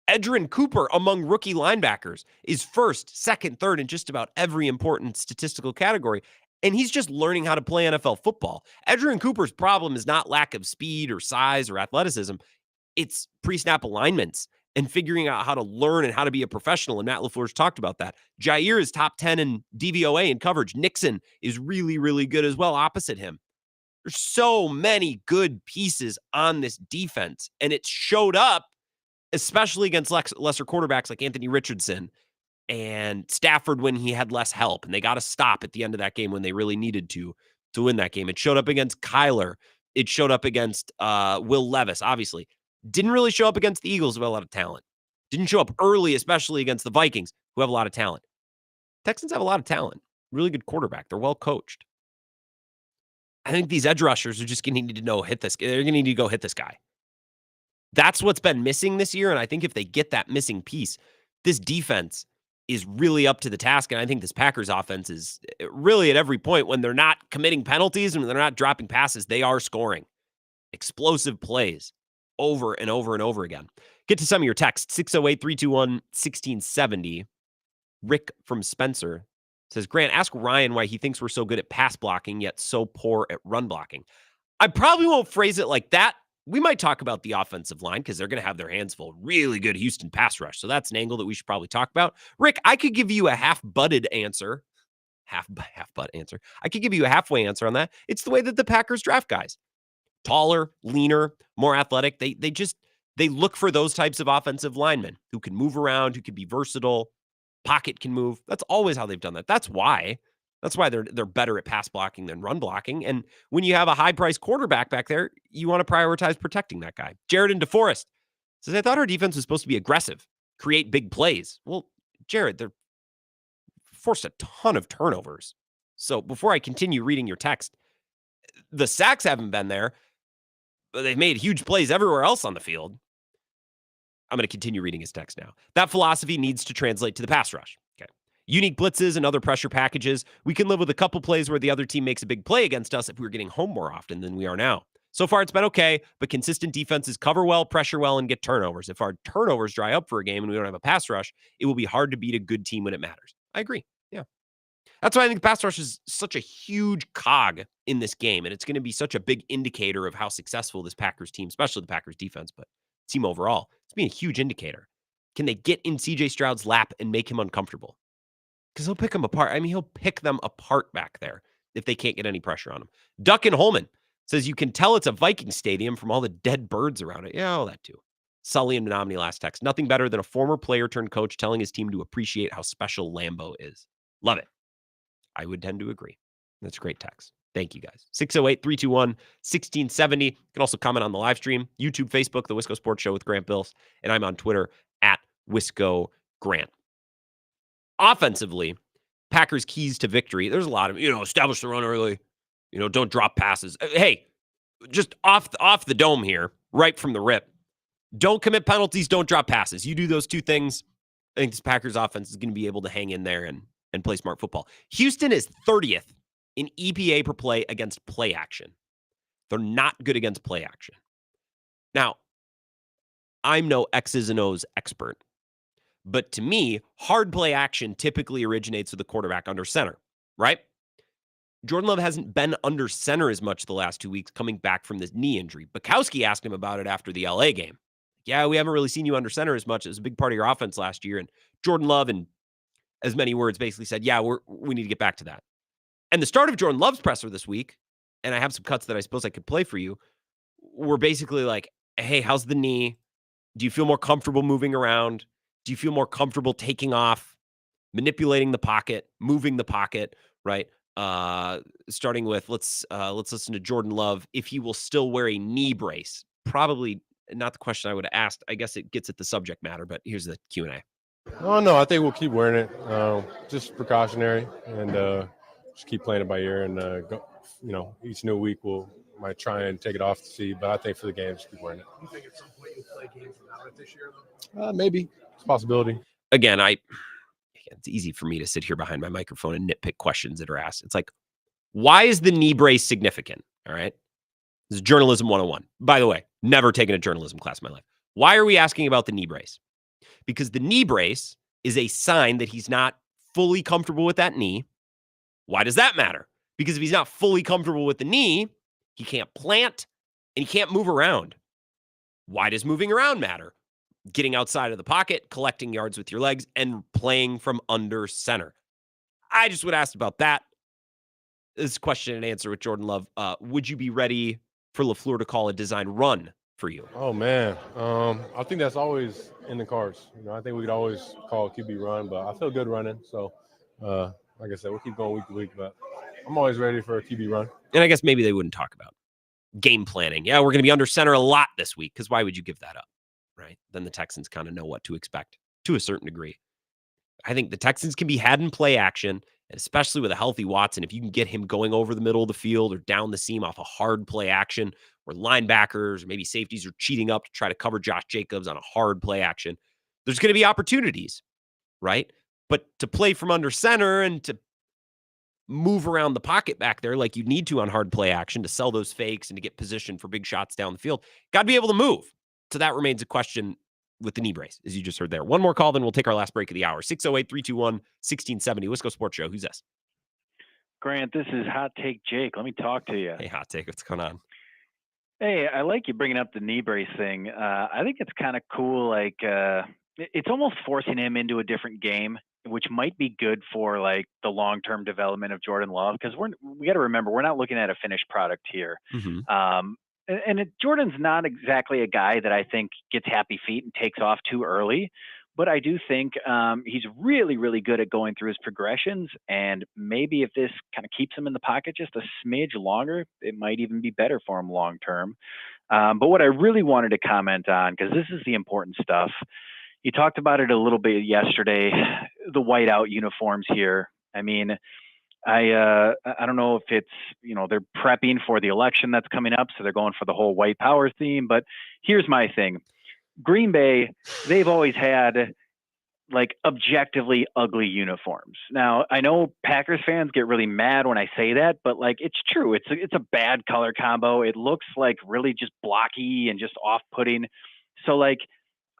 Edgerrin Cooper among rookie linebackers is 1st, 2nd, 3rd in just about every important statistical category. And he's just learning how to play NFL football. Edgerrin Cooper's problem is not lack of speed or size or athleticism. It's pre-snap alignments and figuring out how to learn and how to be a professional. And Matt LaFleur's talked about that. Jair is top 10 in DVOA in coverage. Nixon is really, really good as well opposite him. There's so many good pieces on this defense. And it showed up, especially against lesser quarterbacks like Anthony Richardson and Stafford when he had less help. And they got a stop at the end of that game when they really needed to win that game. It showed up against Kyler. It showed up against Will Levis, obviously. Didn't really show up against the Eagles, who have a lot of talent. Didn't show up early, especially against the Vikings, who have a lot of talent. Texans have a lot of talent. Really good quarterback. They're well coached. I think these edge rushers are just going to need to hit this. They're going to need to go hit this guy. That's what's been missing this year. And I think if they get that missing piece, this defense is really up to the task. And I think this Packers offense is really at every point when they're not committing penalties and when they're not dropping passes, they are scoring explosive plays over and over and over again. Get to some of your texts. 608-321-1670. Rick from Spencer says, Grant, ask Ryan why he thinks we're so good at pass blocking, yet so poor at run blocking. I probably won't phrase it like that. We might talk about the offensive line because they're going to have their hands full. Really good Houston pass rush. So that's an angle that we should probably talk about. Rick, I could give you a half-butted answer. Half-butt answer. I could give you a halfway answer on that. It's the way that the Packers draft guys. Taller, leaner, more athletic. They look for those types of offensive linemen who can move around, who can be versatile. Pocket can move. That's always how they've done that. That's why they're better at pass blocking than run blocking. And when you have a high-priced quarterback back there, you want to prioritize protecting that guy. Jared in DeForest says, I thought our defense was supposed to be aggressive, create big plays. Well, Jared, they're forced a ton of turnovers. So before I continue reading your text, the sacks haven't been there, but they've made huge plays everywhere else on the field. I'm going to continue reading his text now. That philosophy needs to translate to the pass rush. Okay. Unique blitzes and other pressure packages. We can live with a couple plays where the other team makes a big play against us if we were getting home more often than we are now. So far, it's been okay, but consistent defenses cover well, pressure well, and get turnovers. If our turnovers dry up for a game and we don't have a pass rush, it will be hard to beat a good team when it matters. I agree. Yeah. That's why I think pass rush is such a huge cog in this game, and it's going to be such a big indicator of how successful this Packers team, especially the Packers defense, but team overall, it's being a huge indicator. Can they get in CJ Stroud's lap and make him uncomfortable? Because he'll pick them apart. I mean, he'll pick them apart back there if they can't get any pressure on him. Duck and Holman says you can tell it's a Viking stadium from all the dead birds around it. Yeah, all that too. Sully and Menominee last text. Nothing better than a former player turned coach telling his team to appreciate how special Lambeau is. Love it. I would tend to agree. That's a great text. Thank you, guys. 608-321-1670. You can also comment on the live stream, YouTube, Facebook, The Wisco Sports Show with Grant Bills, and I'm on Twitter at Wisco Grant. Offensively, Packers' keys to victory. There's a lot of, establish the run early, don't drop passes. Hey, just off the dome here, right from the rip. Don't commit penalties, don't drop passes. You do those two things, I think this Packers offense is going to be able to hang in there and play smart football. Houston is 30th in EPA per play against play action. They're not good against play action. Now, I'm no X's and O's expert, but to me, hard play action typically originates with the quarterback under center, right? Jordan Love hasn't been under center as much the last 2 weeks coming back from this knee injury. Bukowski asked him about it after the LA game. Yeah, we haven't really seen you under center as much. It was a big part of your offense last year. And Jordan Love, in as many words, basically said, yeah, we need to get back to that. And the start of Jordan Love's presser this week, and I have some cuts that I suppose I could play for you, were basically like, hey, how's the knee? Do you feel more comfortable moving around? Do you feel more comfortable taking off, manipulating the pocket, moving the pocket, right? Starting with let's listen to Jordan Love if he will still wear a knee brace. Probably not the question I would have asked. I guess it gets at the subject matter, but here's the Q&A. Oh no, I think we'll keep wearing it. Just precautionary, and just keep playing it by ear. And go, each new week might try and take it off to see. But I think for the game, just keep wearing it. Do you think at some point you'll play games without it this year, though? Maybe it's a possibility. Again, it's easy for me to sit here behind my microphone and nitpick questions that are asked. It's like, why is the knee brace significant? All right. This is journalism 101. By the way, never taken a journalism class in my life. Why are we asking about the knee brace? Because the knee brace is a sign that he's not fully comfortable with that knee. Why does that matter? Because if he's not fully comfortable with the knee, he can't plant and he can't move around. Why does moving around matter? Getting outside of the pocket, collecting yards with your legs, and playing from under center. I just would ask about that. This question and answer with Jordan Love. Would you be ready for LaFleur to call a design run for you? Oh, man. I think that's always in the cards. I think we could always call a QB run, but I feel good running. So, like I said, we'll keep going week to week, but I'm always ready for a QB run. And I guess maybe they wouldn't talk about game planning. Yeah, we're going to be under center a lot this week, because why would you give that up? Right? Then the Texans kind of know what to expect to a certain degree. I think the Texans can be had in play action, and especially with a healthy Watson, if you can get him going over the middle of the field or down the seam off a hard play action where linebackers or maybe safeties are cheating up to try to cover Josh Jacobs on a hard play action, there's going to be opportunities, right? But to play from under center and to move around the pocket back there like you need to on hard play action to sell those fakes and to get positioned for big shots down the field, got to be able to move. So that remains a question with the knee brace, as you just heard there. One more call, then we'll take our last break of the hour. 608-321-1670. Wisco Sports Show. Who's this? Grant, this is Hot Take Jake. Let me talk to you. Hey, Hot Take. What's going on? Hey, I like you bringing up the knee brace thing. I think it's kind of cool. Like, it's almost forcing him into a different game, which might be good for like the long-term development of Jordan Love. Because we got to remember, we're not looking at a finished product here. Mm-hmm. Jordan's not exactly a guy that I think gets happy feet and takes off too early, but I do think he's really, really good at going through his progressions. And maybe if this kind of keeps him in the pocket just a smidge longer, it might even be better for him long term. But what I really wanted to comment on, because this is the important stuff, you talked about it a little bit yesterday, the whiteout uniforms here. I mean, I don't know if it's, they're prepping for the election that's coming up, so they're going for the whole white power theme. But here's my thing. Green Bay, they've always had like objectively ugly uniforms. Now, I know Packers fans get really mad when I say that, but like it's true. It's a bad color combo. It looks like really just blocky and just off-putting. So like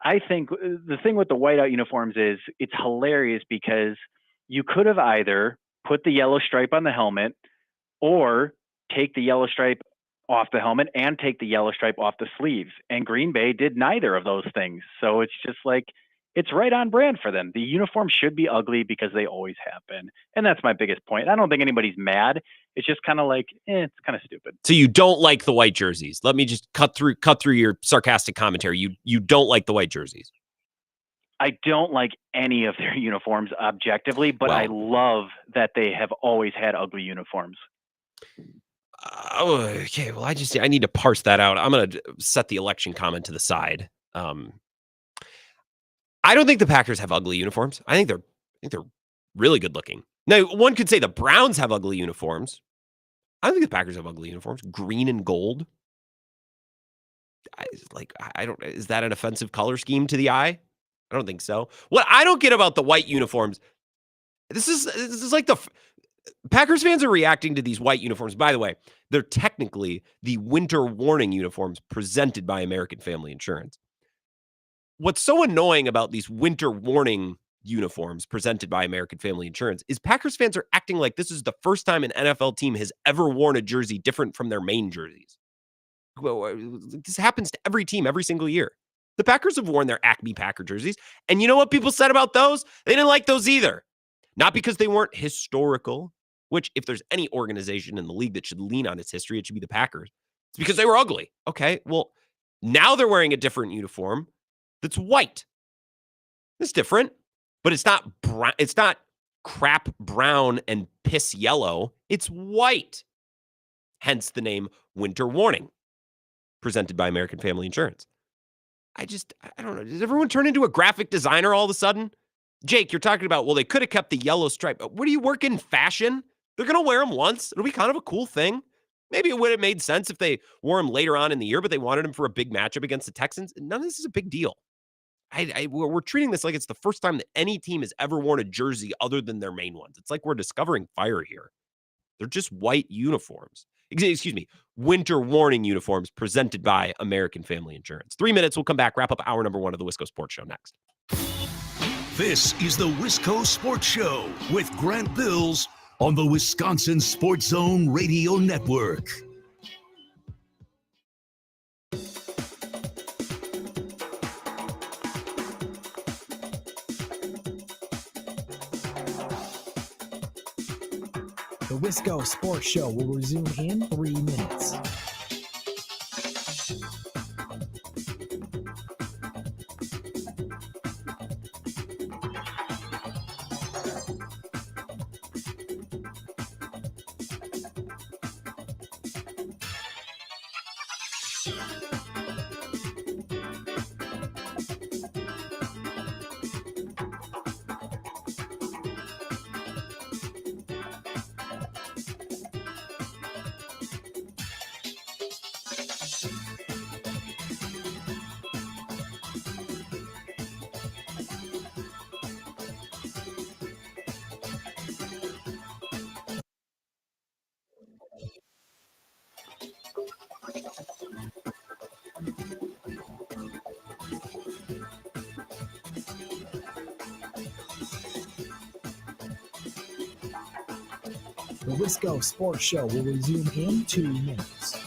I think the thing with the whiteout uniforms is it's hilarious because you could have either put the yellow stripe on the helmet or take the yellow stripe off the helmet and take the yellow stripe off the sleeves. And Green Bay did neither of those things. So it's just like, it's right on brand for them. The uniforms should be ugly because they always have been. And that's my biggest point. I don't think anybody's mad. It's just kind of like, it's kind of stupid. So you don't like the white jerseys. Let me just cut through your sarcastic commentary. You don't like the white jerseys. I don't like any of their uniforms objectively, but I love that they have always had ugly uniforms. Okay, well, I need to parse that out. I'm going to set the election comment to the side. I don't think the Packers have ugly uniforms. I think they're really good looking. Now, one could say the Browns have ugly uniforms. I don't think the Packers have ugly uniforms. Green and gold. Is that an offensive color scheme to the eye? I don't think so. What I don't get about the white uniforms, this is like Packers fans are reacting to these white uniforms. By the way, they're technically the winter warning uniforms presented by American Family Insurance. What's so annoying about these winter warning uniforms presented by American Family Insurance is Packers fans are acting like this is the first time an NFL team has ever worn a jersey different from their main jerseys. This happens to every team every single year. The Packers have worn their Acme Packer jerseys. And you know what people said about those? They didn't like those either. Not because they weren't historical, which if there's any organization in the league that should lean on its history, it should be the Packers. It's because they were ugly. Okay, well, now they're wearing a different uniform that's white. It's different, but it's not brown. It's not crap brown and piss yellow. It's white. Hence the name Winter Warning, presented by American Family Insurance. I don't know. Does everyone turn into a graphic designer all of a sudden? Jake, you're talking about, well, they could have kept the yellow stripe. What do you work in fashion? They're going to wear them once. It'll be kind of a cool thing. Maybe it would have made sense if they wore them later on in the year, but they wanted them for a big matchup against the Texans. None of this is a big deal. We're treating this like it's the first time that any team has ever worn a jersey other than their main ones. It's like we're discovering fire here. They're just white uniforms. Excuse me, winter warning uniforms presented by American Family Insurance. 3 minutes, we'll come back, wrap up hour number 1 of the Wisco Sports Show next. This is the Wisco Sports Show with Grant Bills on the Wisconsin Sports Zone Radio Network. The Wisco Sports Show will resume in 3 minutes. The Wisco Sports Show will resume in 2 minutes.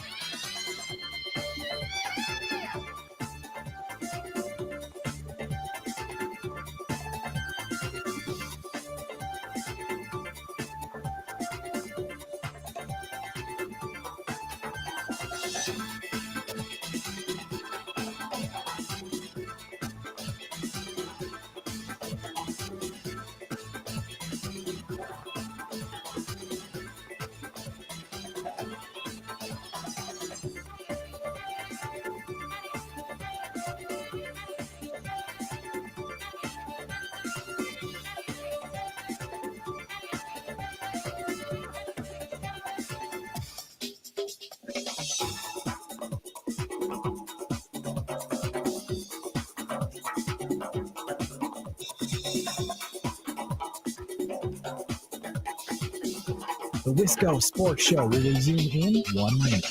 The Wisco Sports Show will resume in 1 minute.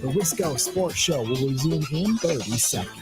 The Wisco Sports Show will resume in 30 seconds.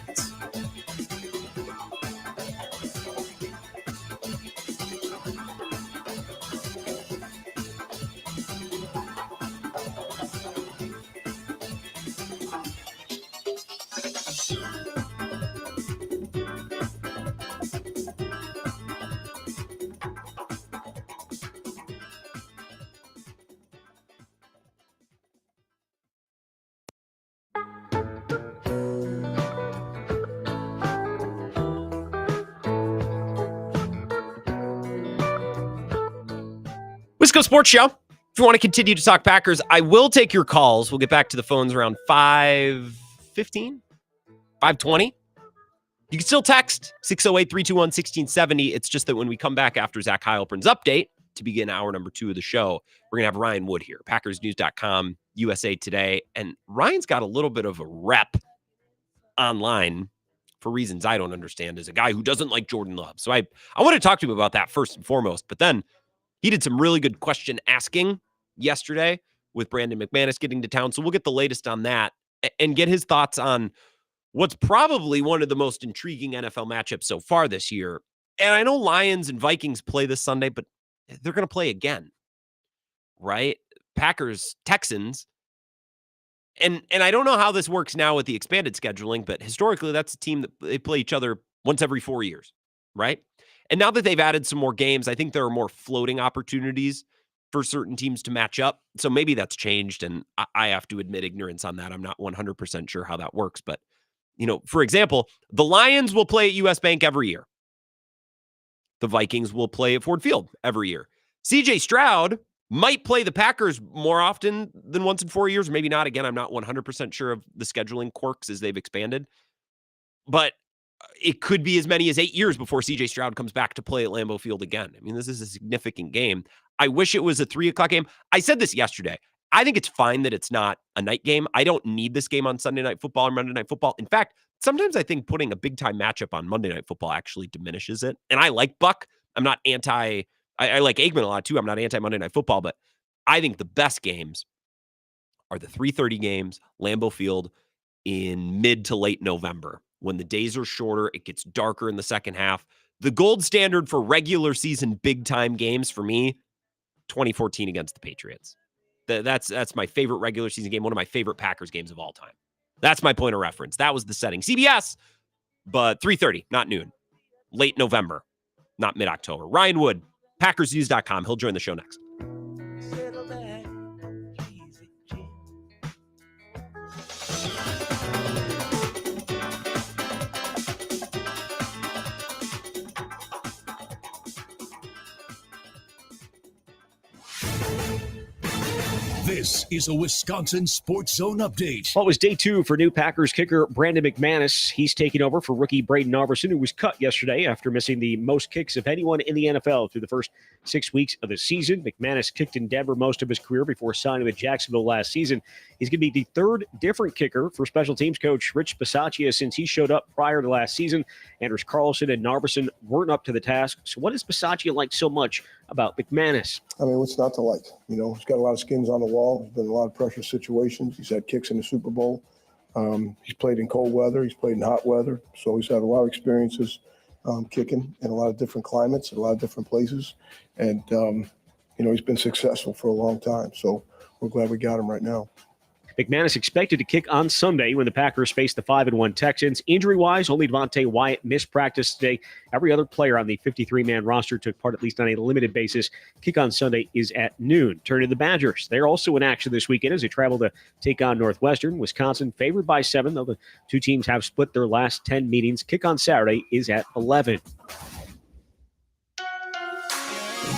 Wisco Sports Show. If you want to continue to talk Packers, I will take your calls. We'll get back to the phones around 5:15, 5:20. You can still text 608-321-1670. It's just that when we come back after Zach Heilprin's update to begin hour number 2 of the show, we're going to have Ryan Wood here, PackersNews.com, USA Today. And Ryan's got a little bit of a rep online for reasons I don't understand as a guy who doesn't like Jordan Love. So I want to talk to him about that first and foremost. But then he did some really good question asking yesterday with Brandon McManus getting to town. So we'll get the latest on that and get his thoughts on what's probably one of the most intriguing NFL matchups so far this year. And I know Lions and Vikings play this Sunday, but they're going to play again, right? Packers, Texans. And I don't know how this works now with the expanded scheduling, but historically that's a team that they play each other once every 4 years, right? And now that they've added some more games, I think there are more floating opportunities for certain teams to match up. So maybe that's changed, and I have to admit ignorance on that. I'm not 100% sure how that works, but for example, the Lions will play at US Bank every year. The Vikings will play at Ford Field every year. CJ Stroud might play the Packers more often than once in 4 years, or maybe not. Again, I'm not 100% sure of the scheduling quirks as they've expanded, but it could be as many as 8 years before CJ Stroud comes back to play at Lambeau Field again. I mean, this is a significant game. I wish it was a 3:00 game. I said this yesterday. I think it's fine that it's not a night game. I don't need this game on Sunday Night Football or Monday Night Football. In fact, sometimes I think putting a big-time matchup on Monday Night Football actually diminishes it. And I like Buck. I'm not I like Aikman a lot, too. I'm not anti-Monday Night Football, but I think the best games are the 3:30 games, Lambeau Field, in mid to late November. When the days are shorter, it gets darker in the second half. The gold standard for regular season big-time games for me, 2014 against the Patriots. That's my favorite regular season game, one of my favorite Packers games of all time. That's my point of reference. That was the setting. CBS, but 3:30, not noon. Late November, not mid-October. Ryan Wood, PackersNews.com. He'll join the show next. This is a Wisconsin Sports Zone update. Well, it was day 2 for new Packers kicker Brandon McManus. He's taking over for rookie Braden Narverson, who was cut yesterday after missing the most kicks of anyone in the NFL through the first 6 weeks of the season. McManus kicked in Denver most of his career before signing with Jacksonville last season. He's going to be the third different kicker for special teams coach Rich Bisaccia since he showed up prior to last season. Anders Carlson and Narverson weren't up to the task. So what does Bisaccia like so much about McManus? I mean, what's not to like? He's got a lot of skins on the wall. There's been a lot of pressure situations. He's had kicks in the Super Bowl. He's played in cold weather. He's played in hot weather. So he's had a lot of experiences kicking in a lot of different climates, in a lot of different places. And, he's been successful for a long time. So we're glad we got him right now. McManus expected to kick on Sunday when the Packers face the 5-1 Texans. Injury-wise, only Devontae Wyatt missed practice today. Every other player on the 53-man roster took part at least on a limited basis. Kick on Sunday is at noon. Turn to the Badgers. They're also in action this weekend as they travel to take on Northwestern. Wisconsin favored by 7, though the two teams have split their last 10 meetings. Kick on Saturday is at 11.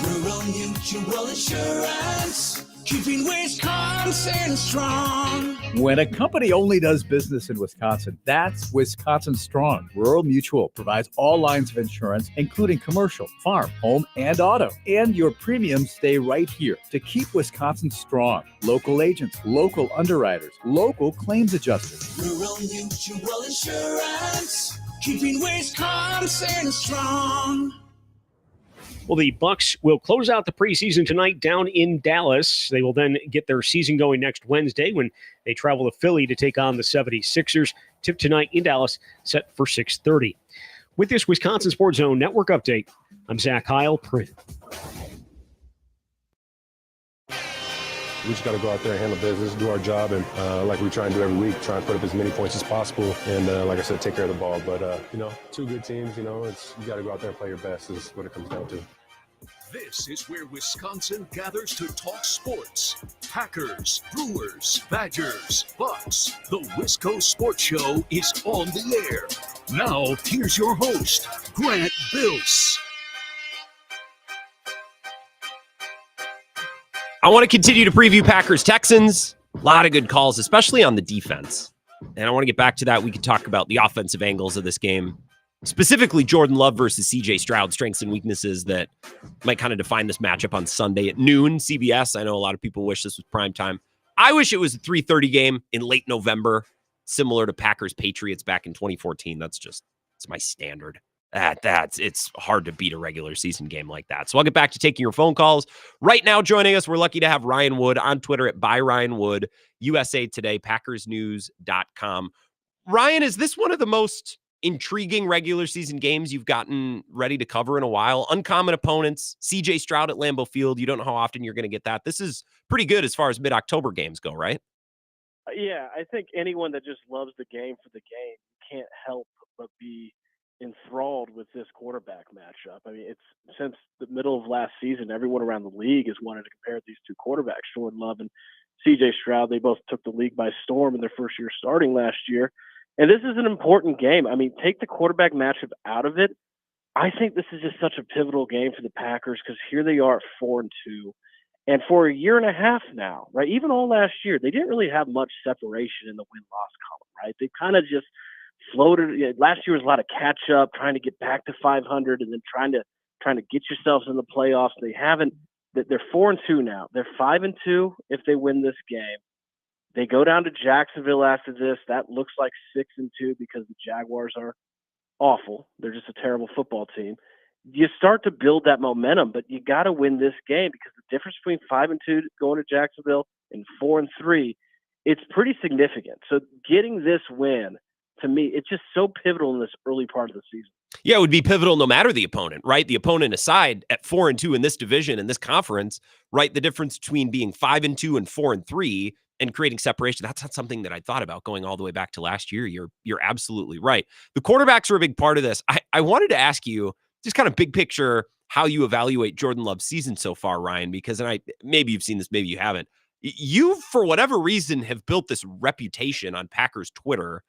Rural Mutual Insurance, keeping Wisconsin strong. When a company only does business in Wisconsin, that's Wisconsin Strong. Rural Mutual provides all lines of insurance, including commercial, farm, home, and auto. And your premiums stay right here to keep Wisconsin strong. Local agents, local underwriters, local claims adjusters. Rural Mutual Insurance, keeping Wisconsin strong. Well, the Bucs will close out the preseason tonight down in Dallas. They will then get their season going next Wednesday when they travel to Philly to take on the 76ers. Tip tonight in Dallas, set for 6:30. With this Wisconsin Sports Zone Network update, I'm Zach Heilprin. We just got to go out there and handle business, do our job, and like we try and do every week, try and put up as many points as possible, and like I said, take care of the ball. But, two good teams, you got to go out there and play your best is what it comes down to. This is where Wisconsin gathers to talk sports. Packers, Brewers, Badgers, Bucks. The Wisco Sports Show is on the air. Now, here's your host, Grant Bills. I want to continue to preview Packers-Texans. A lot of good calls, especially on the defense. And I want to get back to that. We could talk about the offensive angles of this game, specifically Jordan Love versus CJ Stroud, strengths and weaknesses that might kind of define this matchup on Sunday at noon, CBS. I know a lot of people wish this was prime time. I wish it was a 3:30 game in late November, similar to Packers-Patriots back in 2014. It's my standard. It's hard to beat a regular season game like that. So I'll get back to taking your phone calls. Right now, joining us, we're lucky to have Ryan Wood on Twitter at @ByRyanWood, USA Today, PackersNews.com. Ryan, is this one of the most intriguing regular season games you've gotten ready to cover in a while? Uncommon opponents, CJ Stroud at Lambeau Field. You don't know how often you're going to get that. This is pretty good as far as mid-October games go, right? Yeah, I think anyone that just loves the game for the game can't help but be enthralled with this quarterback matchup. I mean, it's since the middle of last season, everyone around the league has wanted to compare these two quarterbacks, Jordan Love and CJ Stroud. They both took the league by storm in their first year starting last year. And this is an important game. I mean, take the quarterback matchup out of it. I think this is just such a pivotal game for the Packers because here they are at 4-2. And for a year and a half now, right, even all last year, they didn't really have much separation in the win-loss column, right? They kind of just floated. Last year was a lot of catch-up, trying to get back to 500 and then trying to get yourselves in the playoffs. They haven't. They're 4-2 now. They're 5-2 if they win this game. They go down to Jacksonville after this. That looks like 6-2 because the Jaguars are awful. They're just a terrible football team. You start to build that momentum, but you got to win this game because the difference between 5-2 going to Jacksonville and 4-3, it's pretty significant. So getting this win, to me, it's just so pivotal in this early part of the season. Yeah, it would be pivotal no matter the opponent, right? The opponent aside, at 4-2 in this division, in this conference, right? The difference between being 5-2 and 4-3 and creating separation, that's not something that I thought about going all the way back to last year. You're absolutely right. The quarterbacks are a big part of this. I wanted to ask you, just kind of big picture, how you evaluate Jordan Love's season so far, Ryan, because maybe you've seen this, maybe you haven't. You, for whatever reason, have built this reputation on Packers Twitter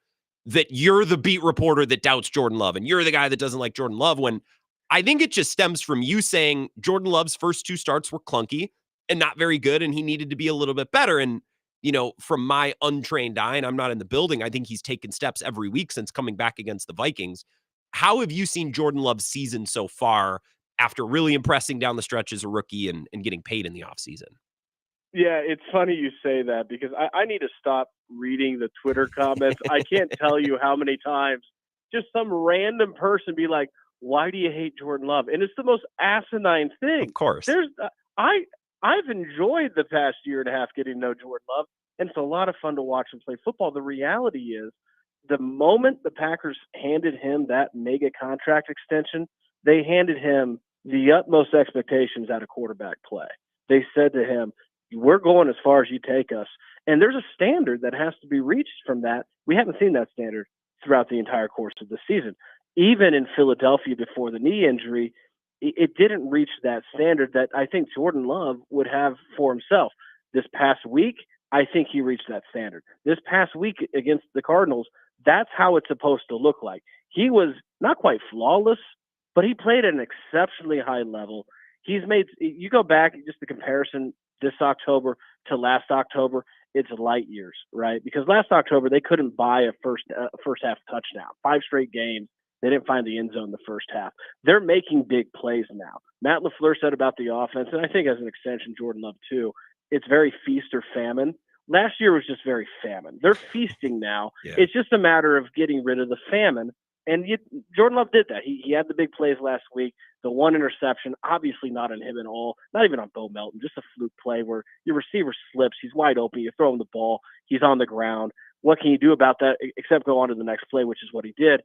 that you're the beat reporter that doubts Jordan Love and you're the guy that doesn't like Jordan Love, when I think it just stems from you saying Jordan Love's first two starts were clunky and not very good and he needed to be a little bit better. And, from my untrained eye, and I'm not in the building, I think he's taken steps every week since coming back against the Vikings. How have you seen Jordan Love's season so far after really impressing down the stretch as a rookie and getting paid in the offseason? Yeah, it's funny you say that because I need to stop reading the Twitter comments. I can't tell you how many times just some random person be like, why do you hate Jordan Love? And it's the most asinine thing. Of course. I've enjoyed the past year and a half getting to know Jordan Love, and it's a lot of fun to watch him play football. The reality is, the moment the Packers handed him that mega contract extension, they handed him the utmost expectations out of quarterback play. They said to him, we're going as far as you take us. And there's a standard that has to be reached from that. We haven't seen that standard throughout the entire course of the season. Even in Philadelphia before the knee injury, it didn't reach that standard that I think Jordan Love would have for himself. This past week, I think he reached that standard. This past week against the Cardinals, that's how it's supposed to look like. He was not quite flawless, but he played at an exceptionally high level. You go back, just the comparison this October to last October, it's light years, right? Because last October, they couldn't buy a first half touchdown. 5 straight games, they didn't find the end zone the first half. They're making big plays now. Matt LaFleur said about the offense, and I think as an extension, Jordan Love too, it's very feast or famine. Last year was just very famine. They're feasting now. Yeah. It's just a matter of getting rid of the famine. And Jordan Love did that. He had the big plays last week. The one interception, obviously not on him at all, not even on Bo Melton, just a fluke play where your receiver slips. He's wide open. You throw him the ball. He's on the ground. What can you do about that except go on to the next play, which is what he did.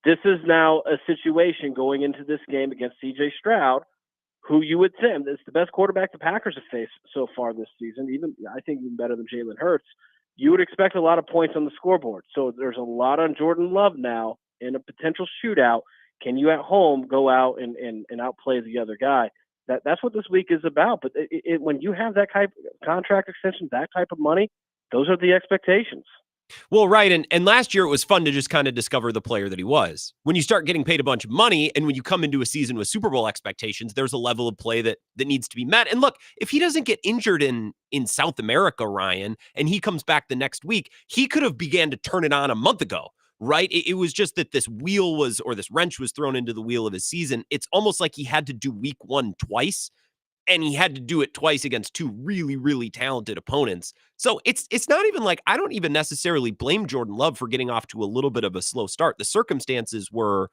This is now a situation going into this game against CJ Stroud, who you would think is the best quarterback the Packers have faced so far this season, I think even better than Jalen Hurts. You would expect a lot of points on the scoreboard. So there's a lot on Jordan Love now in a potential shootout. Can you at home go out and outplay the other guy? That's what this week is about. But when you have that type of contract extension, that type of money, those are the expectations. Well, right. And last year it was fun to just kind of discover the player that he was. When you start getting paid a bunch of money and when you come into a season with Super Bowl expectations, there's a level of play that needs to be met. And look, if he doesn't get injured in South America, Ryan, and he comes back the next week, he could have began to turn it on a month ago. Right. It was just that this wrench was thrown into the wheel of his season. It's almost like he had to do week 1 twice. And he had to do it twice against 2 really, really talented opponents. So it's not even like I don't even necessarily blame Jordan Love for getting off to a little bit of a slow start. The circumstances were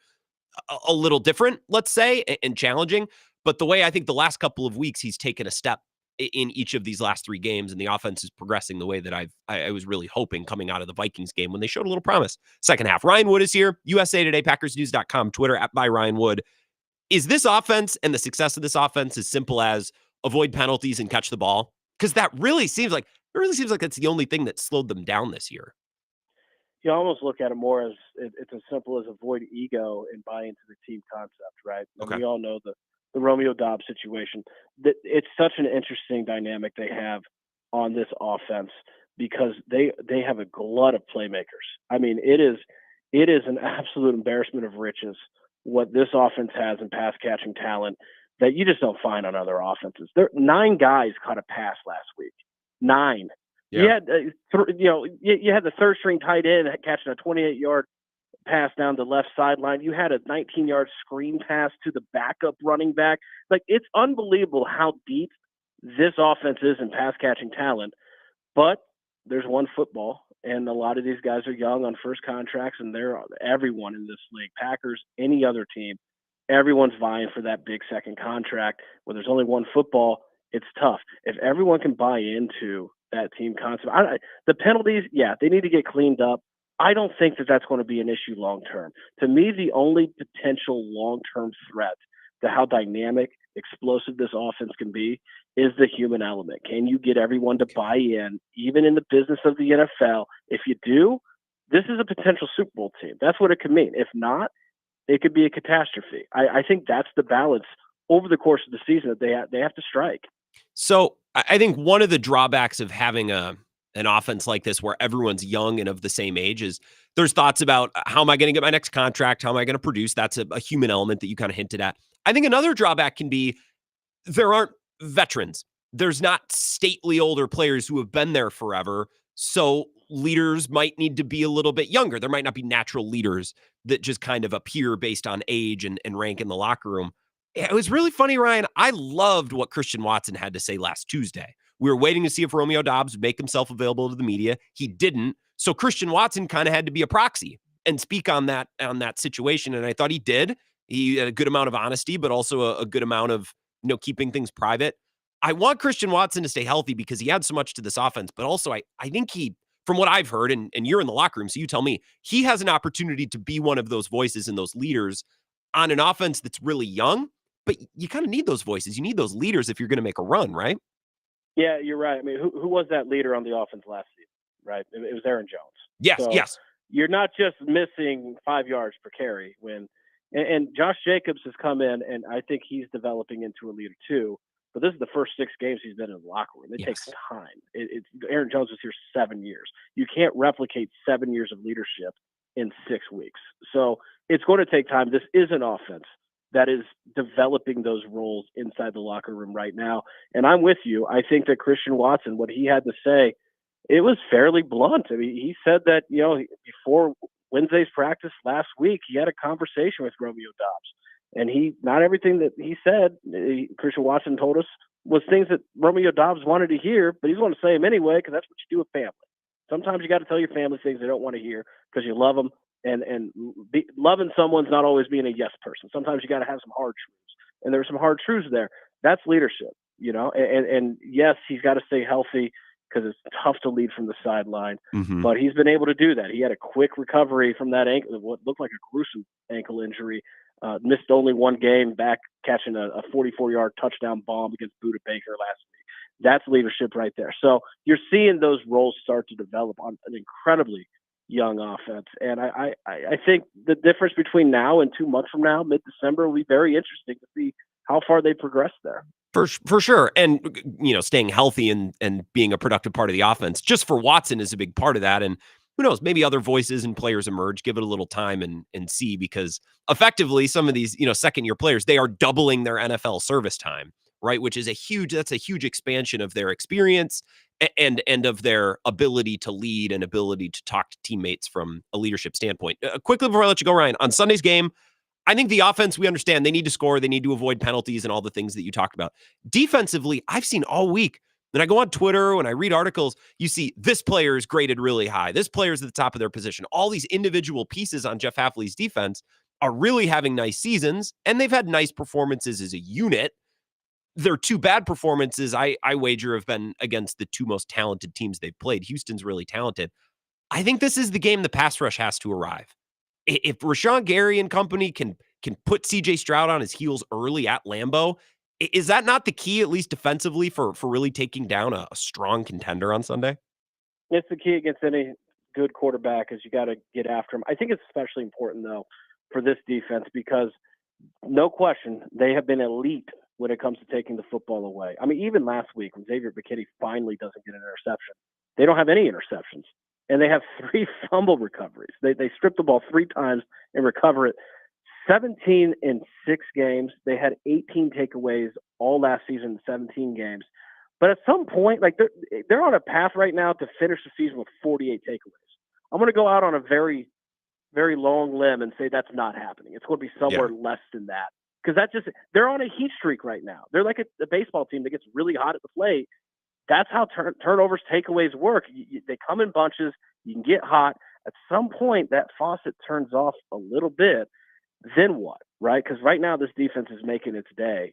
a little different, let's say, and challenging. But the way I think the last couple of weeks he's taken a step in each of these last 3 games, and the offense is progressing the way that I was really hoping coming out of the Vikings game when they showed a little promise. Second half, Ryan Wood is here. USA Today, PackersNews.com, Twitter @ByRyanWood. Is this offense and the success of this offense as simple as avoid penalties and catch the ball? Because that really seems like that's the only thing that slowed them down this year. You almost look at it more as it's as simple as avoid ego and buy into the team concept, right? And Okay. we all know the Romeo Doubs situation. It's such an interesting dynamic they have on this offense because they have a glut of playmakers. I mean, it is an absolute embarrassment of riches what this offense has in pass catching talent that you just don't find on other offenses. 9 guys caught a pass last week. 9. Yeah. You had, you had the third string tight end catching a 28-yard pass down the left sideline. You had a 19-yard screen pass to the backup running back. Like, it's unbelievable how deep this offense is in pass catching talent. But there's one football, and a lot of these guys are young on first contracts, and they're everyone in this league, Packers, any other team, everyone's vying for that big second contract. When there's only one football, it's tough. If everyone can buy into that team concept, the penalties, yeah, they need to get cleaned up. I don't think that that's going to be an issue long term. To me, the only potential long-term threat to how dynamic, explosive this offense can be is the human element. Can you get everyone to buy in, even in the business of the NFL? If you do, this is a potential Super Bowl team. That's what it could mean. If not, it could be a catastrophe. I think that's the balance over the course of the season that they have to strike. So I think one of the drawbacks of having an offense like this where everyone's young and of the same age is there's thoughts about how am I going to get my next contract? How am I going to produce? That's a human element that you kind of hinted at. I think another drawback can be there aren't veterans. There's not stately older players who have been there forever. So leaders might need to be a little bit younger. There might not be natural leaders that just kind of appear based on age and rank in the locker room. It was really funny, Ryan. I loved what Christian Watson had to say last Tuesday. We were waiting to see if Romeo Doubs would make himself available to the media. He didn't. So Christian Watson kind of had to be a proxy and speak on that situation. And I thought he did. He had a good amount of honesty, but also a good amount of keeping things private. I want Christian Watson to stay healthy because he adds so much to this offense. But also, I think he, from what I've heard, and you're in the locker room, so you tell me, he has an opportunity to be one of those voices and those leaders on an offense that's really young. But you kind of need those voices. You need those leaders if you're going to make a run, right? Yeah, you're right. I mean, who was that leader on the offense last season, right? It was Aaron Jones. Yes, so yes. You're not just missing 5 yards per carry and Josh Jacobs has come in, and I think he's developing into a leader too. But this is the first 6 games he's been in the locker room. It takes time. Aaron Jones was here 7 years. You can't replicate 7 years of leadership in 6 weeks. So it's going to take time. This is an offense that is developing those roles inside the locker room right now. And I'm with you. I think that Christian Watson, what he had to say, it was fairly blunt. I mean, he said that, before Wednesday's practice last week, he had a conversation with Romeo Doubs. And not everything that he said, Christian Watson told us, was things that Romeo Doubs wanted to hear, but he's going to say them anyway because that's what you do with family. Sometimes you got to tell your family things they don't want to hear because you love them. And loving someone's not always being a yes person. Sometimes you got to have some hard truths. And there were some hard truths there. That's leadership, And yes, he's got to stay healthy because it's tough to lead from the sideline. Mm-hmm. But he's been able to do that. He had a quick recovery from that ankle, what looked like a gruesome ankle injury. Missed only 1 game back catching a 44-yard touchdown bomb against Budda Baker last week. That's leadership right there. So you're seeing those roles start to develop on an incredibly young offense. And I think the difference between now and 2 months from now, mid-December, will be very interesting to see how far they progress there. For sure. And, staying healthy and being a productive part of the offense just for Watson is a big part of that. And who knows, maybe other voices and players emerge. Give it a little time and see, because effectively some of these, second-year players, they are doubling their NFL service time, right? Which is a huge expansion of their experience and of their ability to lead and ability to talk to teammates from a leadership standpoint. Quickly before I let you go, Ryan, on Sunday's game, I think the offense, we understand they need to score, they need to avoid penalties and all the things that you talked about. Defensively, I've seen all week, when I go on Twitter, when I read articles, you see this player is graded really high. This player's at the top of their position. All these individual pieces on Jeff Hafley's defense are really having nice seasons, and they've had nice performances as a unit. Their two bad performances, I wager, have been against the two most talented teams they've played. Houston's really talented. I think this is the game the pass rush has to arrive. If Rashawn Gary and company can put CJ Stroud on his heels early at Lambeau, is that not the key, at least defensively, for really taking down a strong contender on Sunday? It's the key against any good quarterback, is you got to get after him. I think it's especially important, though, for this defense, because no question, they have been elite when it comes to taking the football away. I mean, even last week when Xavier McKinney finally doesn't get an interception, they don't have any interceptions. And they have 3 fumble recoveries. They strip the ball 3 times and recover it. 17 in 6 games. They had 18 takeaways all last season in 17 games. But at some point, like they're on a path right now to finish the season with 48 takeaways. I'm going to go out on a very, very long limb and say that's not happening. It's going to be somewhere less than that. Because they're on a heat streak right now. They're like a baseball team that gets really hot at the plate. That's how turnovers, takeaways work. They come in bunches. You can get hot. At some point, that faucet turns off a little bit. Then what, right? Because right now, this defense is making its day,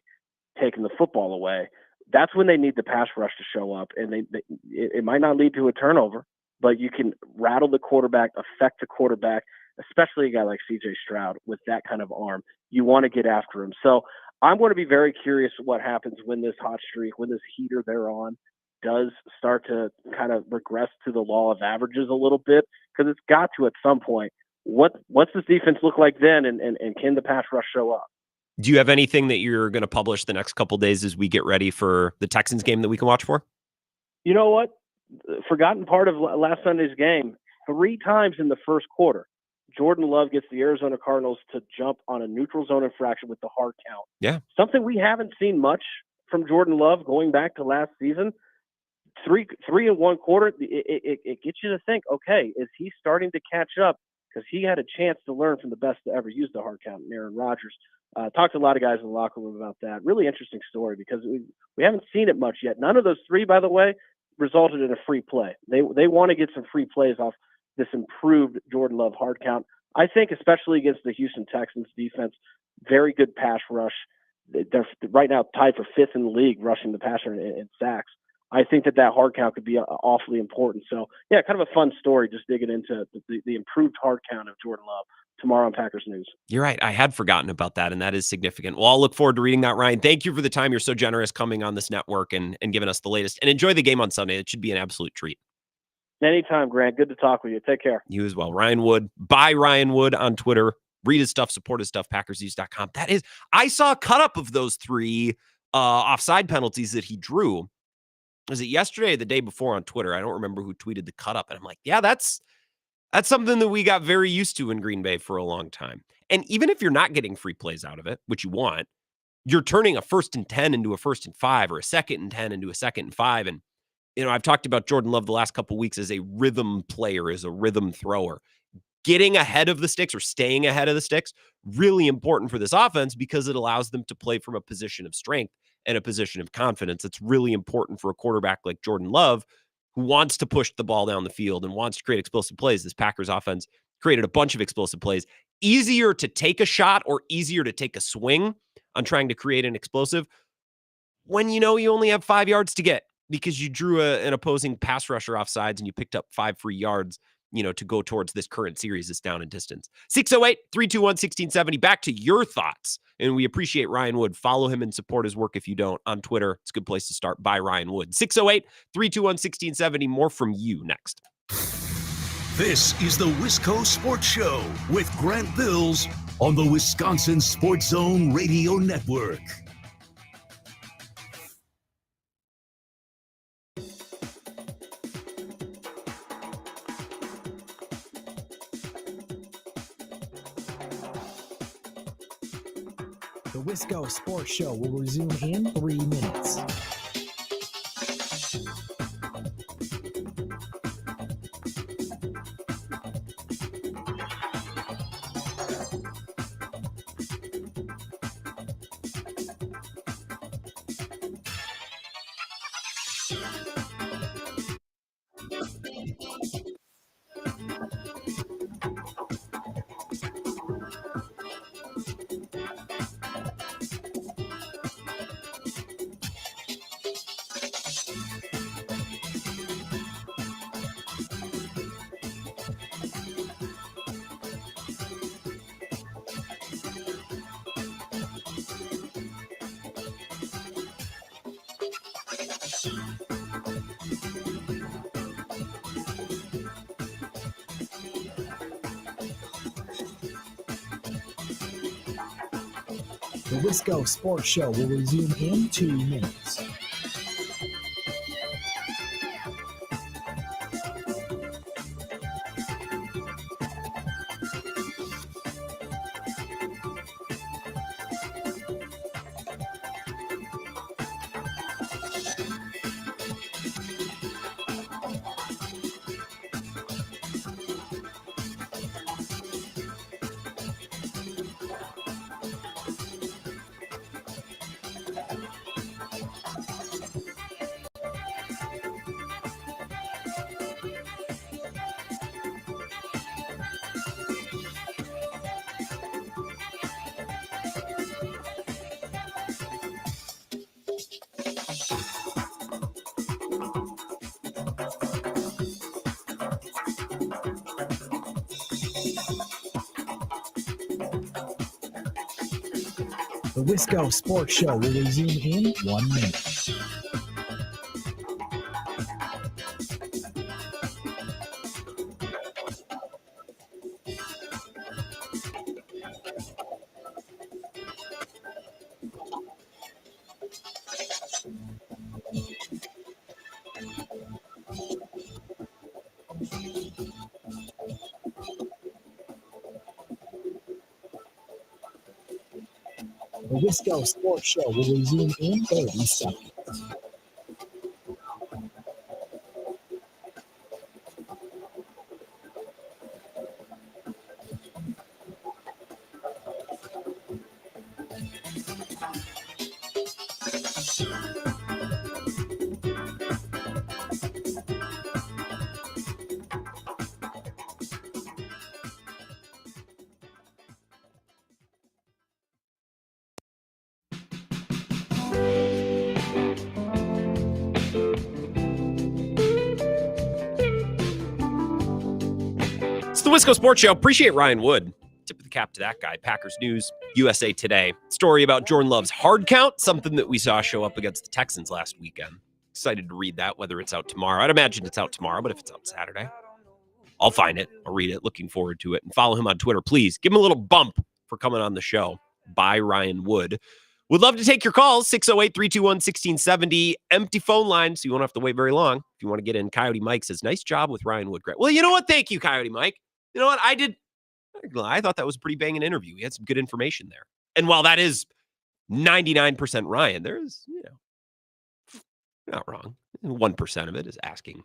taking the football away. That's when they need the pass rush to show up. And it might not lead to a turnover, but you can rattle the quarterback, affect the quarterback, especially a guy like CJ Stroud with that kind of arm. You want to get after him. So I'm going to be very curious what happens when this hot streak, when this heater they're on, does start to kind of regress to the law of averages a little bit, because it's got to at some point. What's this defense look like then, and can the pass rush show up? Do you have anything that you're going to publish the next couple of days as we get ready for the Texans game that we can watch for? You know what? Forgotten part of last Sunday's game, 3 times in the first quarter, Jordan Love gets the Arizona Cardinals to jump on a neutral zone infraction with the hard count. Yeah. Something we haven't seen much from Jordan Love going back to last season. 3 in 1 quarter, it gets you to think, okay, is he starting to catch up? Because he had a chance to learn from the best to ever use the hard count, Aaron Rodgers. Talked to a lot of guys in the locker room about that. Really interesting story, because we haven't seen it much yet. None of those 3, by the way, resulted in a free play. They want to get some free plays off this improved Jordan Love hard count. I think especially against the Houston Texans defense, very good pass rush. They're right now tied for 5th in the league rushing the passer in sacks. I think that hard count could be awfully important. So, yeah, kind of a fun story, just digging into the improved hard count of Jordan Love tomorrow on Packers News. You're right. I had forgotten about that, and that is significant. Well, I'll look forward to reading that, Ryan. Thank you for the time. You're so generous coming on this network and giving us the latest. And enjoy the game on Sunday. It should be an absolute treat. Anytime, Grant. Good to talk with you. Take care. You as well. Ryan Wood. By Ryan Wood on Twitter. Read his stuff, support his stuff, PackersNews.com. I saw a cut up of those 3 offside penalties that he drew. Was it yesterday or the day before on Twitter? I don't remember who tweeted the cut up. And I'm like, yeah, that's something that we got very used to in Green Bay for a long time. And even if you're not getting free plays out of it, which you want, you're turning a 1st and 10 into a 1st and 5, or a 2nd and 10 into a 2nd and 5. And, I've talked about Jordan Love the last couple of weeks as a rhythm player, as a rhythm thrower. Getting ahead of the sticks or staying ahead of the sticks, really important for this offense, because it allows them to play from a position of strength and a position of confidence. It's really important for a quarterback like Jordan Love, who wants to push the ball down the field and wants to create explosive plays. This Packers offense created a bunch of explosive plays. Easier to take a shot or easier to take a swing on trying to create an explosive when you only have 5 yards to get, because you drew an opposing pass rusher off sides and you picked up 5 free yards, to go towards this current series that's down in distance. 608-321-1670. Back to your thoughts. And we appreciate Ryan Wood. Follow him and support his work if you don't on Twitter. It's a good place to start. By Ryan Wood. 608-321-1670. More from you next. This is the Wisco Sports Show with Grant Bills on the Wisconsin Sports Zone Radio Network. The Wisco Sports Show will resume in 3 minutes. The Wisco Sports Show will resume in 2 minutes. The Wisco Sports Show will resume in 1 minute. The Wisco Sports Show will resume in 30 seconds. It's the Wisco Sports Show. Appreciate Ryan Wood. Tip of the cap to that guy. Packers News, USA Today. Story about Jordan Love's hard count, something that we saw show up against the Texans last weekend. Excited to read that, whether it's out tomorrow. I'd imagine it's out tomorrow, but if it's out Saturday, I'll find it. I'll read it. Looking forward to it. And follow him on Twitter, please. Give him a little bump for coming on the show. By Ryan Wood. Would love to take your calls. 608-321-1670. Empty phone line, so you won't have to wait very long. If you want to get in, Coyote Mike says, nice job with Ryan Wood. Well, you know what? Thank you, Coyote Mike. You know what? I thought that was a pretty banging interview. He had some good information there. And while that is 99% Ryan, there's, not wrong. 1% of it is asking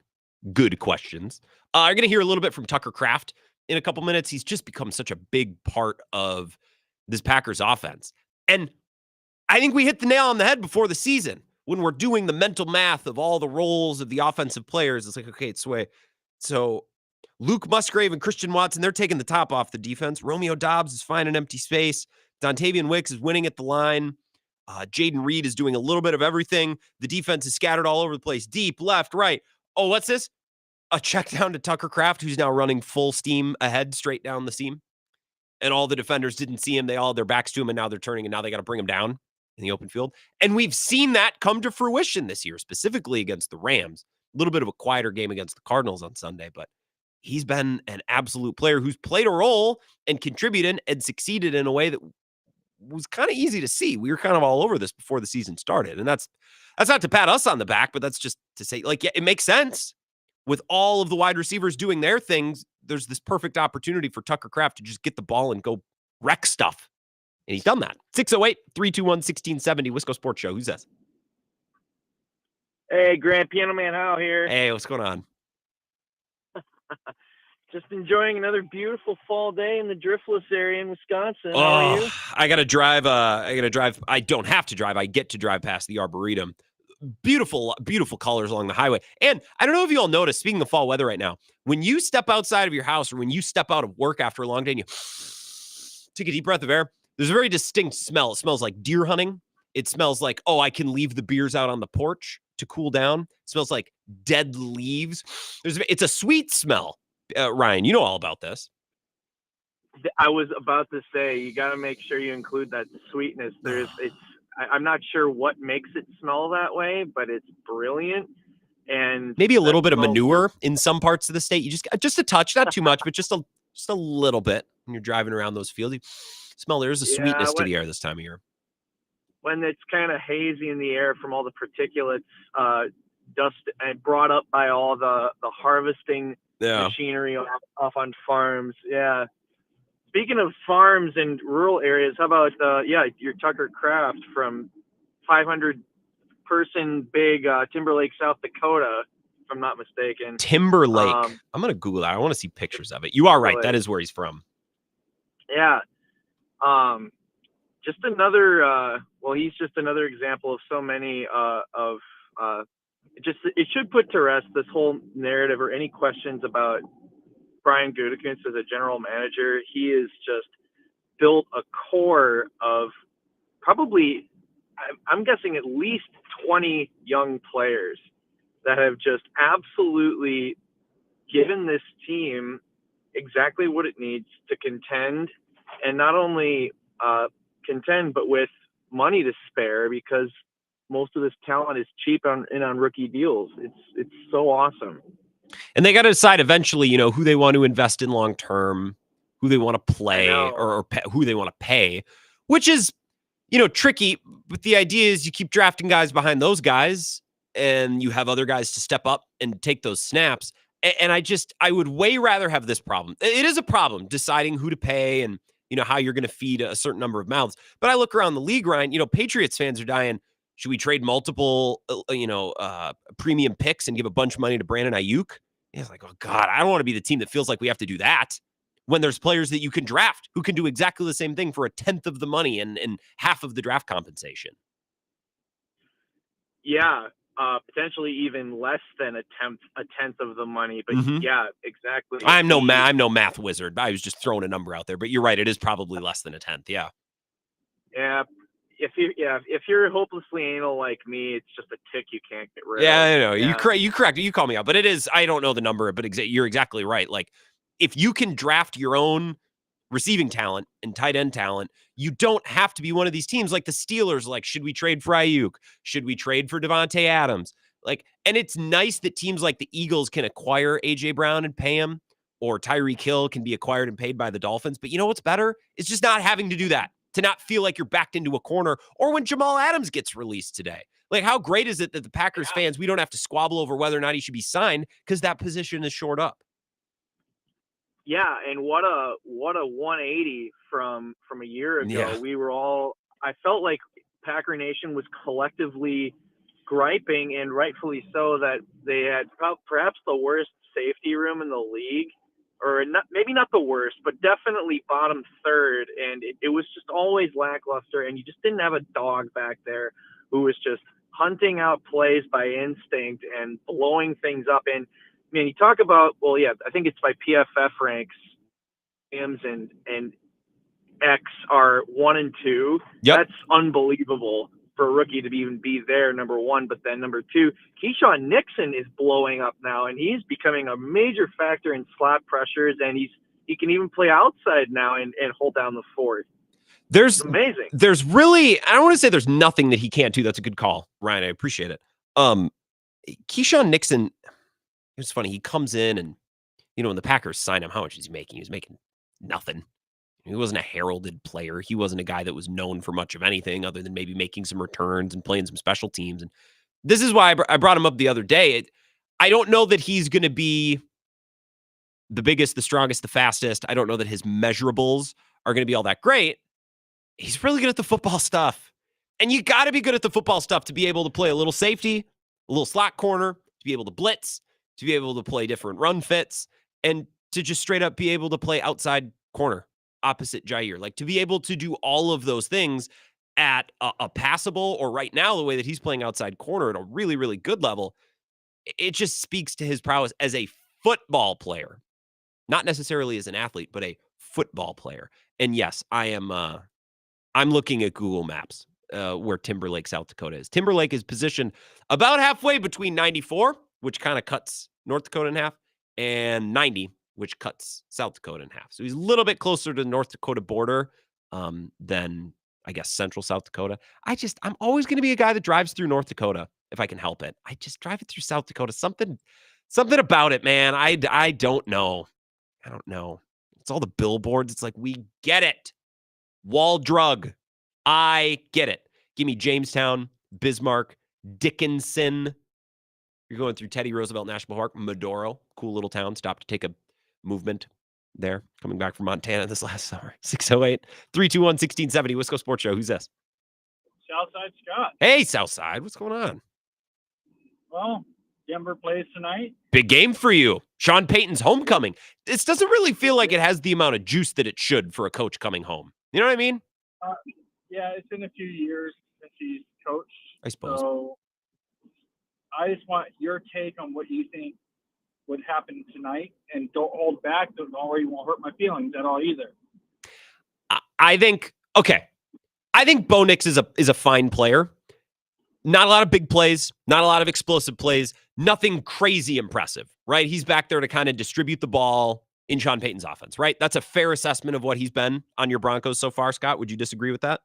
good questions. You're going to hear a little bit from Tucker Kraft in a couple minutes. He's just become such a big part of this Packers offense. And I think we hit the nail on the head before the season when we're doing the mental math of all the roles of the offensive players. It's like, okay, so Luke Musgrave and Christian Watson, they're taking the top off the defense. Romeo Doubs is finding empty space. Dontavian Wicks is winning at the line. Jaden Reed is doing a little bit of everything. The defense is scattered all over the place. Deep, left, right. Oh, what's this? A check down to Tucker Kraft, who's now running full steam ahead straight down the seam. And all the defenders didn't see him. They all had their backs to him, and now they're turning, and now they got to bring him down in the open field. And we've seen that come to fruition this year, specifically against the Rams. A little bit of a quieter game against the Cardinals on Sunday, but he's been an absolute player who's played a role and contributed and succeeded in a way that was kind of easy to see. We were kind of all over this before the season started. And that's not to pat us on the back, but that's just to say, like, yeah, it makes sense. With all of the wide receivers doing their things, there's this perfect opportunity for Tucker Kraft to just get the ball and go wreck stuff And he's done that. 608-321-1670, Wisco Sports Show. Who's this? Hey, Grand Piano Man Hal here. Hey, what's going on? Just enjoying another beautiful fall day in the Driftless area in Wisconsin. How are you? I gotta drive. I don't have to drive. I get to drive past the Arboretum. Beautiful, beautiful colors along the highway. And I don't know if you all noticed, speaking of fall weather right now, when you step outside of your house or when you step out of work after a long day and you take a deep breath of air, there's a very distinct smell. It smells like deer hunting. It smells like, oh, I can leave the beers out on the porch to cool down. It smells like dead leaves. It's a sweet smell. Ryan, you know all about this. I was about to say, you got to make sure you include that sweetness. I'm not sure what makes it smell that way, but it's brilliant. And maybe a little bit of manure in some parts of the state. You just a touch, not too much, but just a little bit when you're driving around those fields. You smell there's a sweetness to the air this time of year. When it's kind of hazy in the air from all the particulates, dust, and brought up by all the harvesting machinery off on farms. Yeah. Speaking of farms and rural areas, how about your Tucker Craft from 500-person big Timberlake, South Dakota, if I'm not mistaken. Timberlake. I'm gonna Google that. I want to see pictures of it. You are right. That is where he's from. Yeah. Just another. He's just another example of so many it should put to rest this whole narrative or any questions about Brian Gutekunst as a general manager. He is just built a core of probably, I'm guessing, at least 20 young players that have just absolutely given this team exactly what it needs to contend, and not only contend, but with money to spare, because most of this talent is cheap on rookie deals. It's so awesome. And they got to decide eventually, who they want to invest in long term, who they want to play, or who they want to pay, which is, tricky. But the idea is you keep drafting guys behind those guys, and you have other guys to step up and take those snaps. And I would way rather have this problem. It is a problem deciding who to pay and, how you're going to feed a certain number of mouths. But I look around the league, Ryan, Patriots fans are dying. Should we trade multiple, premium picks and give a bunch of money to Brandon Ayuk? It's like, oh, God, I don't want to be the team that feels like we have to do that when there's players that you can draft who can do exactly the same thing for a tenth of the money and half of the draft compensation. Yeah, potentially even less than a tenth of the money. But yeah, exactly. I'm no math wizard. I was just throwing a number out there. But you're right. It is probably less than a tenth. Yeah. Yeah. If you're hopelessly anal like me, it's just a tick you can't get rid of. Yeah, I know. Yeah. You correct. You call me out, but it is. I don't know the number, but you're exactly right. Like, if you can draft your own receiving talent and tight end talent, you don't have to be one of these teams like the Steelers. Like, should we trade for Ayuk? Should we trade for Devontae Adams? Like, and it's nice that teams like the Eagles can acquire AJ Brown and pay him, or Tyreek Hill can be acquired and paid by the Dolphins. But you know what's better? It's just not having to do that. To not feel like you're backed into a corner, or when Jamal Adams gets released today. Like, how great is it that the Packers fans, we don't have to squabble over whether or not he should be signed because that position is shored up. Yeah, and what a 180 from a year ago. Yeah. We were all, I felt like Packer Nation was collectively griping, and rightfully so, that they had perhaps the worst safety room in the league. Or maybe not the worst, but definitely bottom third. And it was just always lackluster. And you just didn't have a dog back there who was just hunting out plays by instinct and blowing things up. And you talk about, I think it's by PFF ranks, Rams and X are 1 and 2. Yep. That's unbelievable for a rookie to even be there, number one. But then number two, Keyshawn Nixon is blowing up now, and he's becoming a major factor in slot pressures, and he can even play outside now and hold down the fourth. It's amazing. There's really, I don't want to say there's nothing that he can't do. That's a good call, Ryan. I appreciate it. Keyshawn Nixon, it was funny. He comes in and, when the Packers signed him, how much is he making? He was making nothing. He wasn't a heralded player. He wasn't a guy that was known for much of anything other than maybe making some returns and playing some special teams. And this is why I brought him up the other day. I don't know that he's going to be the biggest, the strongest, the fastest. I don't know that his measurables are going to be all that great. he's really good at the football stuff. And you got to be good at the football stuff to be able to play a little safety, a little slot corner, to be able to blitz, to be able to play different run fits, and to just straight up be able to play outside corner opposite Jair. Like to be able to do all of those things at a passable, or right now, the way that he's playing outside corner at a really, really good level, it just speaks to his prowess as a football player, not necessarily as an athlete, but a football player. And yes, I'm looking at Google Maps where Timberlake, South Dakota is. Timberlake is positioned about halfway between 94, which kind of cuts North Dakota in half, and 90, which cuts South Dakota in half. So he's a little bit closer to the North Dakota border than, I guess, central South Dakota. I'm always going to be a guy that drives through North Dakota if I can help it. I just drive it through South Dakota. Something about it, man. I don't know. I don't know. It's all the billboards. It's like, we get it. Wall drug. I get it. Give me Jamestown, Bismarck, Dickinson. You're going through Teddy Roosevelt National Park, Medoro, cool little town. Stopped to take a movement there, coming back from Montana this last summer. 608-321-1670, Wisco Sports Show. Who's this? Southside Scott. Hey, Southside. What's going on? Well, Denver plays tonight. Big game for you. Sean Payton's homecoming. This doesn't really feel like it has the amount of juice that it should for a coach coming home. You know what I mean? Yeah, it's been a few years since he's coached. I suppose. So I just want your take on what you think would happen tonight, and don't hold back. Don't worry, you won't hurt my feelings at all either. I think Bo Nix is a fine player. Not a lot of big plays, not a lot of explosive plays, nothing crazy impressive, right? He's back there to kind of distribute the ball in Sean Payton's offense, right? That's a fair assessment of what he's been on your Broncos so far, Scott. Would you disagree with that?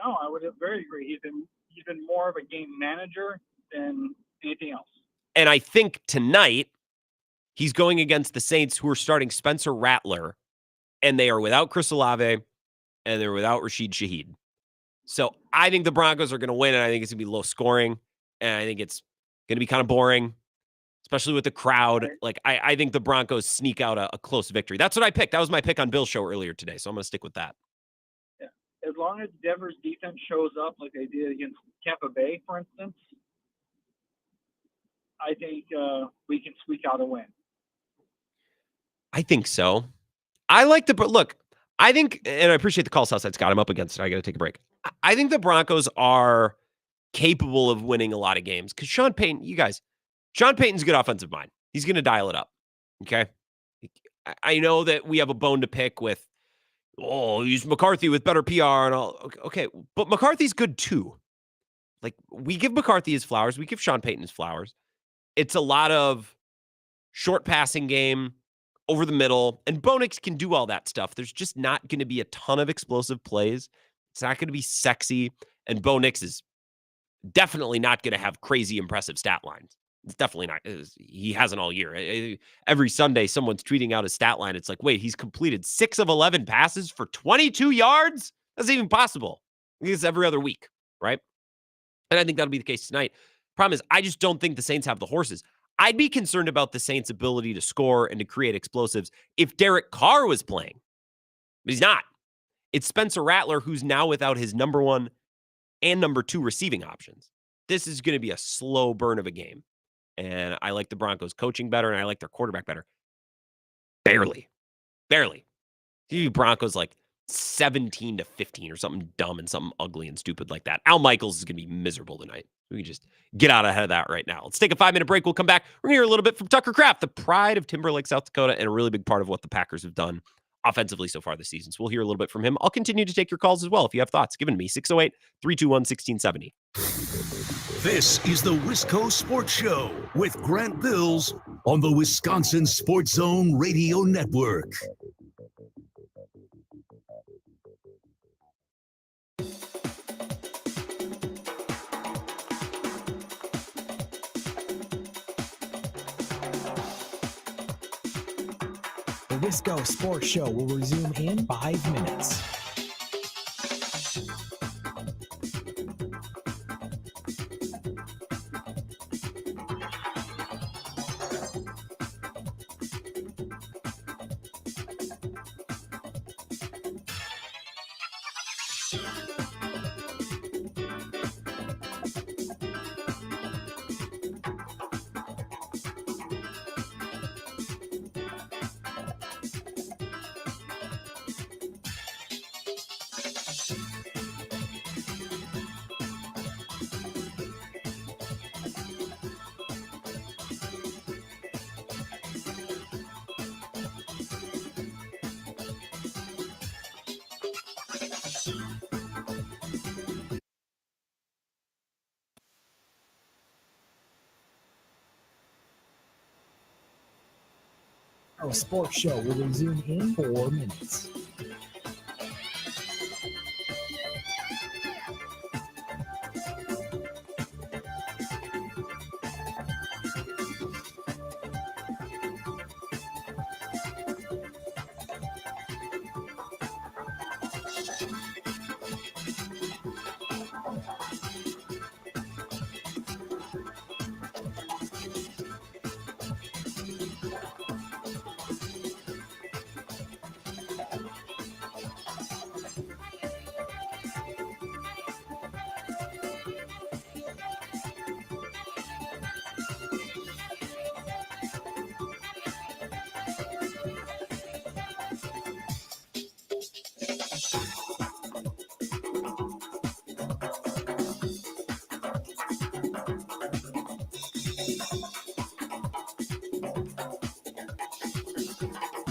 No, I would very agree. He's been more of a game manager than anything else. And I think tonight he's going against the Saints, who are starting Spencer Rattler, and they are without Chris Olave, and they're without Rashid Shaheed. So I think the Broncos are going to win, and I think it's going to be low scoring, and I think it's going to be kind of boring, especially with the crowd. Like, I think the Broncos sneak out a close victory. That's what I picked. That was my pick on Bill's show earlier today, so I'm going to stick with that. Yeah. As long as Denver's defense shows up like they did against Tampa Bay, for instance, I think we can squeak out a win. I think so. I think, and I appreciate the call, Southside Scott. I'm up against it. I got to take a break. I think the Broncos are capable of winning a lot of games because Sean Payton's a good offensive mind. He's going to dial it up. Okay. I know that we have a bone to pick with, he's McCarthy with better PR and all. Okay. But McCarthy's good too. Like, we give McCarthy his flowers. We give Sean Payton his flowers. It's a lot of short passing game, over the middle, and Bo Nix can do all that stuff. There's just not going to be a ton of explosive plays. It's not going to be sexy, and Bo Nix is definitely not going to have crazy impressive stat lines. It's definitely not. He hasn't all year. Every Sunday, someone's tweeting out his stat line. It's like, wait, he's completed 6 of 11 passes for 22 yards? That's even possible. It's every other week, right? And I think that'll be the case tonight. Problem is, I just don't think the Saints have the horses. I'd be concerned about the Saints' ability to score and to create explosives if Derek Carr was playing. But he's not. It's Spencer Rattler, who's now without his number 1 and number 2 receiving options. This is going to be a slow burn of a game. And I like the Broncos coaching better, and I like their quarterback better. Barely. The Broncos like 17-15 or something dumb and something ugly and stupid like that. Al Michaels is going to be miserable tonight. We can just get out ahead of that right now. Let's take a 5-minute break. We'll come back. We're going to hear a little bit from Tucker Kraft, the pride of Timberlake, South Dakota, and a really big part of what the Packers have done offensively so far this season. So we'll hear a little bit from him. I'll continue to take your calls as well if you have thoughts. Give them to me, 608-321-1670. This is the Wisco Sports Show with Grant Bills on the Wisconsin Sports Zone Radio Network. The Wisco Sports Show will resume in 5 minutes. Our sports show will resume in 4 minutes.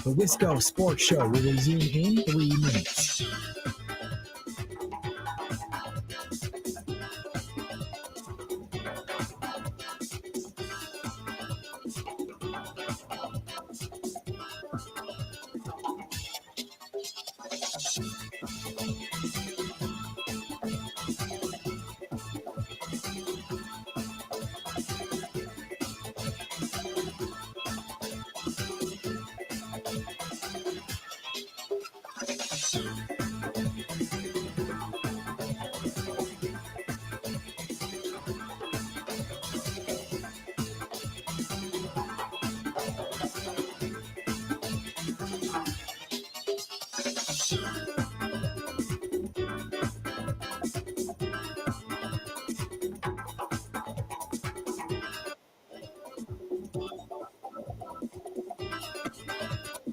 The Wisco Sports Show will resume in 3 minutes.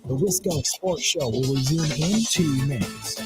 The Wisco Sports Show will resume in 2 minutes.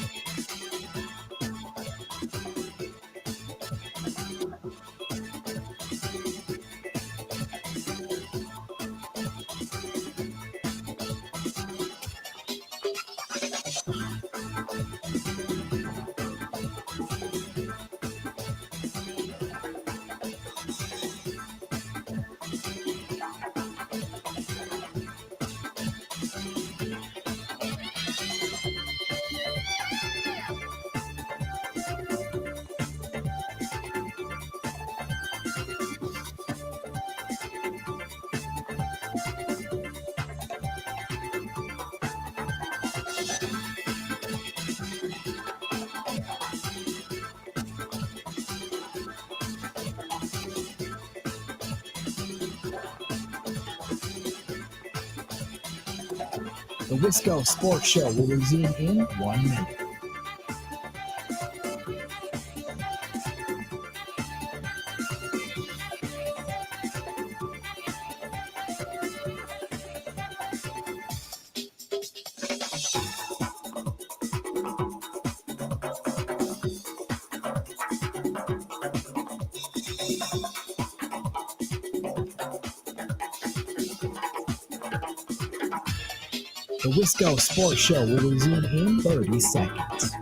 The Wisco Sports Show will resume in 1 minute. The Wisco Sports Show will resume in 30 seconds.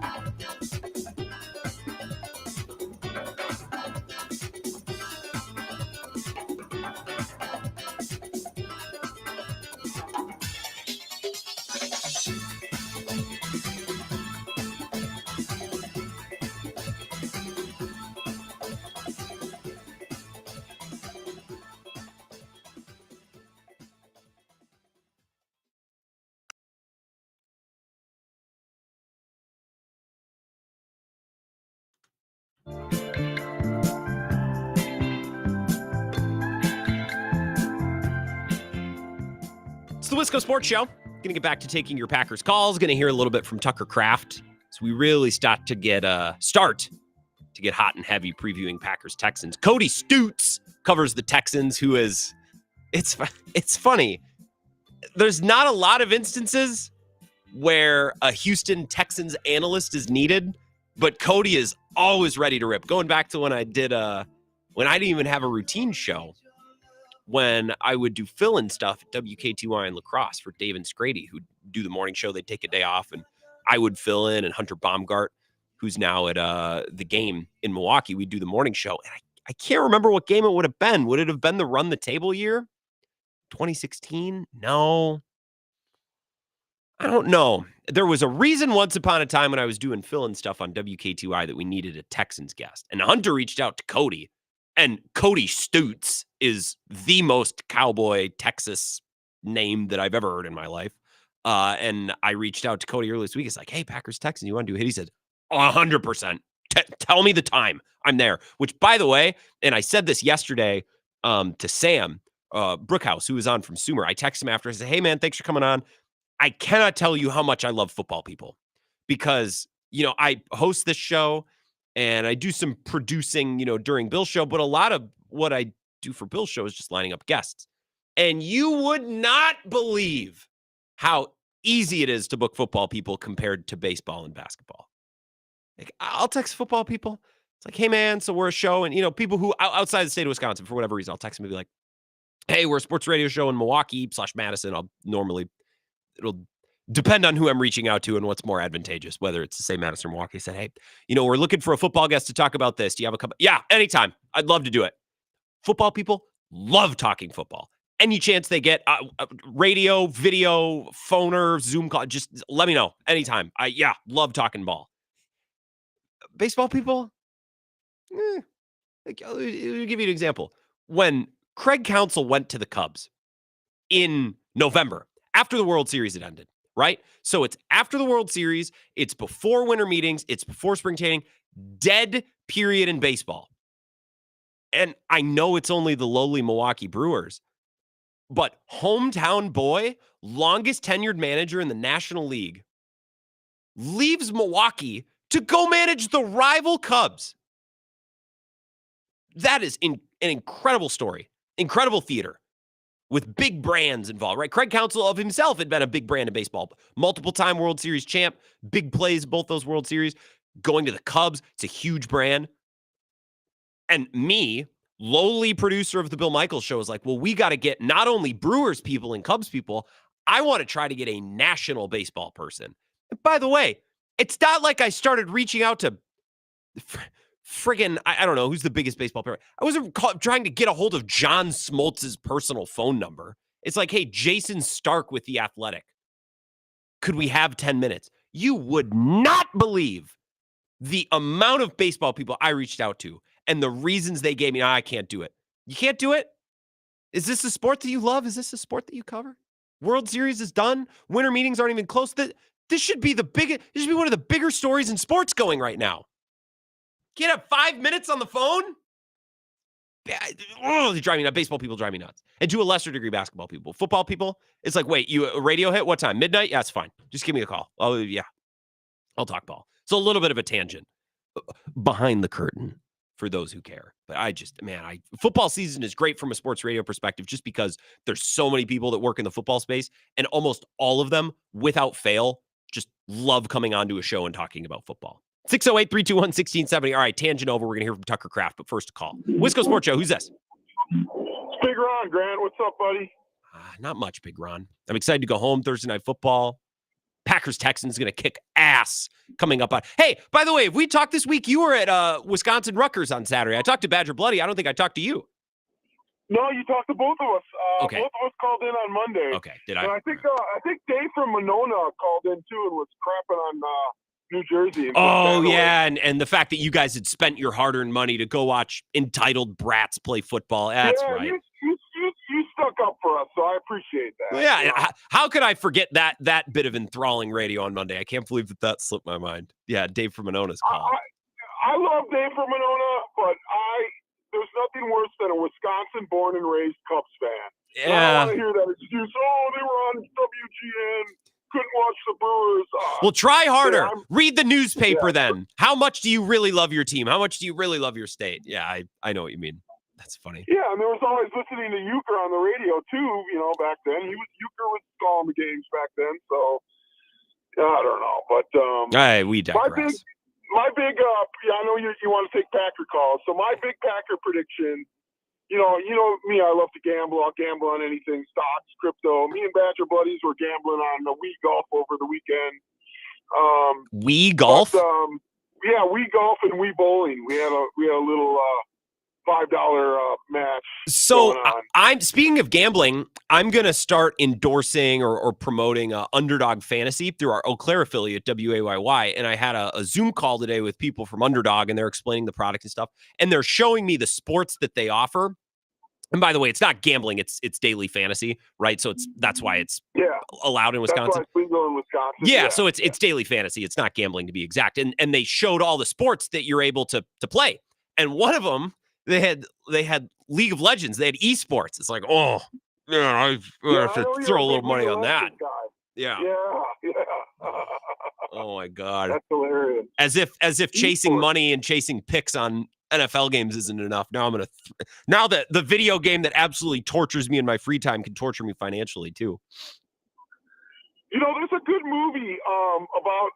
It's the Wisco Sports Show. Going to get back to taking your Packers calls. Going to hear a little bit from Tucker Kraft. So we really start to get hot and heavy previewing Packers Texans. Cody Stutes covers the Texans, who is it's funny. There's not a lot of instances where a Houston Texans analyst is needed, but Cody is always ready to rip. Going back to when I didn't even have a routine show, when I would do fill-in stuff at WKTY in La Crosse for Dave and Scrady, who'd do the morning show. They'd take a day off, and I would fill in, and Hunter Baumgart, who's now at the game in Milwaukee, we'd do the morning show. And I can't remember what game it would have been. Would it have been the Run the Table year? 2016? No. I don't know. There was a reason once upon a time when I was doing fill-in stuff on WKTY that we needed a Texans guest. And Hunter reached out to Cody. And Cody Stutes is the most cowboy Texas name that I've ever heard in my life. And I reached out to Cody earlier this week. It's like, hey, Packers Texans, you want to do a hit? He said, 100%. Tell me the time. I'm there. Which, by the way, and I said this yesterday to Sam Brookhouse, who was on from Sumer. I texted him after. I said, hey, man, thanks for coming on. I cannot tell you how much I love football people because, I host this show and I do some producing, during Bill's show, but a lot of what I do for Bill's show is just lining up guests. And you would not believe how easy it is to book football people compared to baseball and basketball. Like, I'll text football people. It's like, hey, man, so we're a show. And, people who outside the state of Wisconsin, for whatever reason, I'll text them and be like, hey, we're a sports radio show in Milwaukee / Madison. It'll depend on who I'm reaching out to and what's more advantageous, whether it's to say Madison or Milwaukee. I said, hey, we're looking for a football guest to talk about this. Do you have a couple? Yeah, anytime. I'd love to do it. Football people love talking football. Any chance they get, radio, video, phoner, Zoom call, just let me know anytime. Love talking ball. Baseball people, I'll give you an example. When Craig Counsell went to the Cubs in November, after the World Series had ended, right? So it's after the World Series, it's before winter meetings, it's before spring training, dead period in baseball. And I know it's only the lowly Milwaukee Brewers, but hometown boy, longest tenured manager in the National League, leaves Milwaukee to go manage the rival Cubs. That is an incredible story, incredible theater with big brands involved, right? Craig Counsell of himself had been a big brand in baseball, multiple-time World Series champ, big plays, both those World Series, going to the Cubs. It's a huge brand. And me, lowly producer of the Bill Michaels show, is like, well, we got to get not only Brewers people and Cubs people, I want to try to get a national baseball person. And by the way, it's not like I started reaching out to friggin', I don't know, who's the biggest baseball player. I wasn't trying to get a hold of John Smoltz's personal phone number. It's like, hey, Jason Stark with The Athletic. Could we have 10 minutes? You would not believe the amount of baseball people I reached out to and the reasons they gave me. I can't do it. You can't do it? Is this a sport that you love? Is this a sport that you cover? World Series is done. Winter meetings aren't even close. This should be one of the bigger stories in sports going right now. Can't have 5 minutes on the phone? They drive me nuts. Baseball people drive me nuts. And to a lesser degree, basketball people. Football people, it's like, wait, you a radio hit? What time? Midnight? Yeah, it's fine. Just give me a call. Oh, yeah. I'll talk ball. So a little bit of a tangent. Behind the curtain for those who care. But football season is great from a sports radio perspective just because there's so many people that work in the football space, and almost all of them, without fail, just love coming onto a show and talking about football. 608-321-1670. All right, tangent over. We're going to hear from Tucker Kraft, but first a call. Wisco Sports Show. Who's this? It's Big Ron, Grant. What's up, buddy? Not much, Big Ron. I'm excited to go home Thursday Night Football. Packers-Texans going to kick ass coming up on. Hey, by the way, if we talked this week, you were at Wisconsin-Rutgers on Saturday. I talked to Badger Bloody. I don't think I talked to you. No, you talked to both of us. Okay. Both of us called in on Monday. Okay, did I? And I think Dave from Monona called in too and was crapping on New Jersey. Oh, yeah, and the fact that you guys had spent your hard-earned money to go watch entitled brats play football. That's right. You stuck up for us, so I appreciate that. Well, yeah, how could I forget that bit of enthralling radio on Monday? I can't believe that slipped my mind. Yeah, Dave from Monona's call. I love Dave from Monona, but there's nothing worse than a Wisconsin-born and raised Cubs fan. Yeah. I don't want to hear that excuse. Oh, they were on WGN couldn't watch the Brewers. Well, try harder. I'm- Read the newspaper Yeah. then. How much do you really love your team? How much do you really love your state? Yeah, I know what you mean. That's funny. Yeah, and there was always listening to Euchre on the radio too. Back then Euchre was calling the games back then. So I don't know, but We digress. My big, I know you want to take Packer calls. So my big Packer prediction. You know me, I love to gamble. I'll gamble on anything, stocks, crypto. Me and Badger buddies were gambling on the Wii golf over the weekend. Wii golf? But, yeah, Wii golf and Wii bowling. We had a little $5 match. So going on. I'm speaking of gambling, I'm going to start endorsing or promoting Underdog Fantasy through our Eau Claire affiliate, WAYY. And I had a Zoom call today with people from Underdog, and they're explaining the product and stuff. And they're showing me the sports that they offer. And by the way, it's not gambling; it's daily fantasy, right? So that's why it's allowed in Wisconsin. That's why it's legal in Wisconsin. Yeah, so it's daily fantasy. It's not gambling, to be exact. And they showed all the sports that you're able to play. And one of them, they had League of Legends. They had esports. It's like, oh, man, I have to throw a little money on that. Yeah. Yeah. Oh my God. That's hilarious. As if chasing money and chasing picks on NFL games isn't enough. Now now that the video game that absolutely tortures me in my free time can torture me financially too. There's a good movie about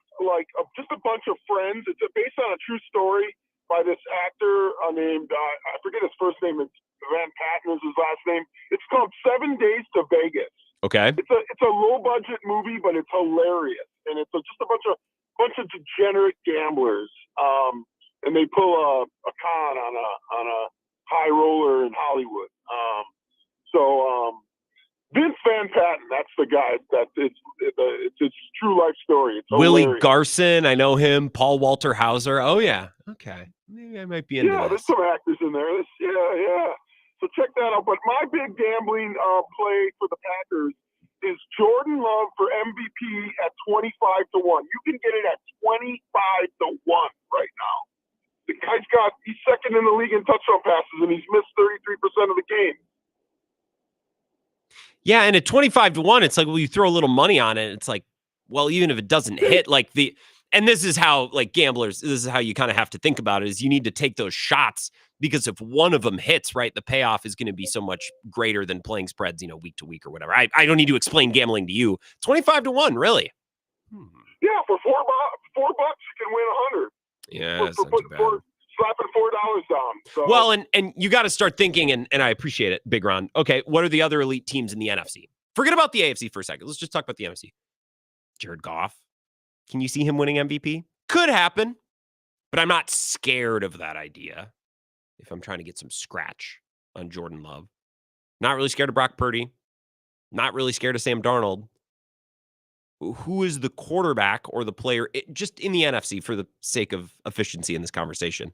just a bunch of friends. It's based on a true story by this actor named I forget his first name. It's Van Patten is his last name. It's called 7 Days to Vegas. Okay. It's a low budget movie, but it's hilarious, and it's just a bunch of degenerate gamblers. And they pull a con on a high roller in Hollywood. Vince Van Patten, that's the guy it's his true life story. It's Willie hilarious. Garson, I know him. Paul Walter Hauser. Oh yeah. Okay. Maybe I might be into There's this. some actors in there. Yeah. So check that out. But my big gambling play for the Packers is Jordan Love for MVP at 25-1. You can get it at 25-1 right now. The he's second in the league in touchdown passes, and he's missed 33% of the game. Yeah, and at 25-1, it's like, well, you throw a little money on it. It's like, well, even if it doesn't hit, and this is how, gamblers, this is how you kind of have to think about it, is you need to take those shots, because if one of them hits, right, the payoff is going to be so much greater than playing spreads, week to week or whatever. I don't need to explain gambling to you. 25-1, really? Yeah, for $4, you can win 100. Yeah, that's not too bad. Slapping $4 down. So. Well, and you got to start thinking, and I appreciate it, Big Ron. Okay, what are the other elite teams in the NFC? Forget about the AFC for a second. Let's just talk about the NFC. Jared Goff. Can you see him winning MVP? Could happen, but I'm not scared of that idea if I'm trying to get some scratch on Jordan Love. Not really scared of Brock Purdy. Not really scared of Sam Darnold. Who is the quarterback or the player, just in the NFC for the sake of efficiency in this conversation,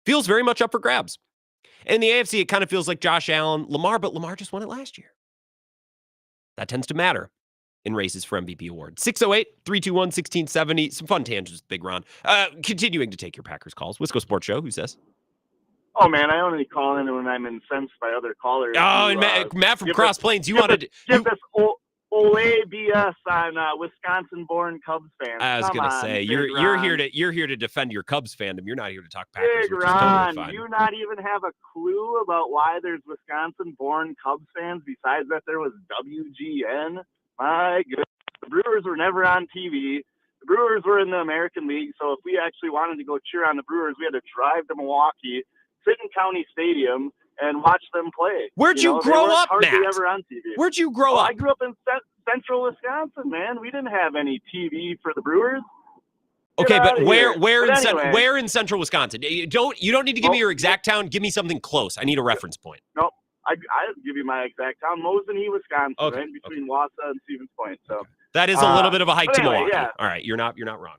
feels very much up for grabs. And in the AFC, it kind of feels like Josh Allen, Lamar, but Lamar just won it last year. That tends to matter in races for MVP awards. 608-321-1670. Some fun tangents with Big Ron. Continuing to take your Packers calls. Wisco Sports Show. Who says? Oh, man, I only call in when I'm incensed by other callers. Oh, and Matt from Cross Plains, you wanted to... Give this Ole BS on Wisconsin-born Cubs fans. I was going to say, you're here to defend your Cubs fandom. You're not here to talk Packers. Big Ron, do you not even have a clue about why there's Wisconsin-born Cubs fans besides that there was WGN? My goodness. The Brewers were never on TV. The Brewers were in the American League, so if we actually wanted to go cheer on the Brewers, we had to drive to Milwaukee, sit in County Stadium, and watch them play. Where'd you grow up, hardly Matt? ever on TV. Where'd you grow up? I grew up in central Wisconsin, man. We didn't have any TV for the Brewers. Okay, but where anyway. where in central Wisconsin? You don't need to give me your exact town. Give me something close. I need a reference point. Nope. I'll give you my exact town. Mosinee, Wisconsin, Okay, right between Wausau and Stevens Point. So that is a little bit of a hike to anyway, Milwaukee. yeah. All right, you're not wrong.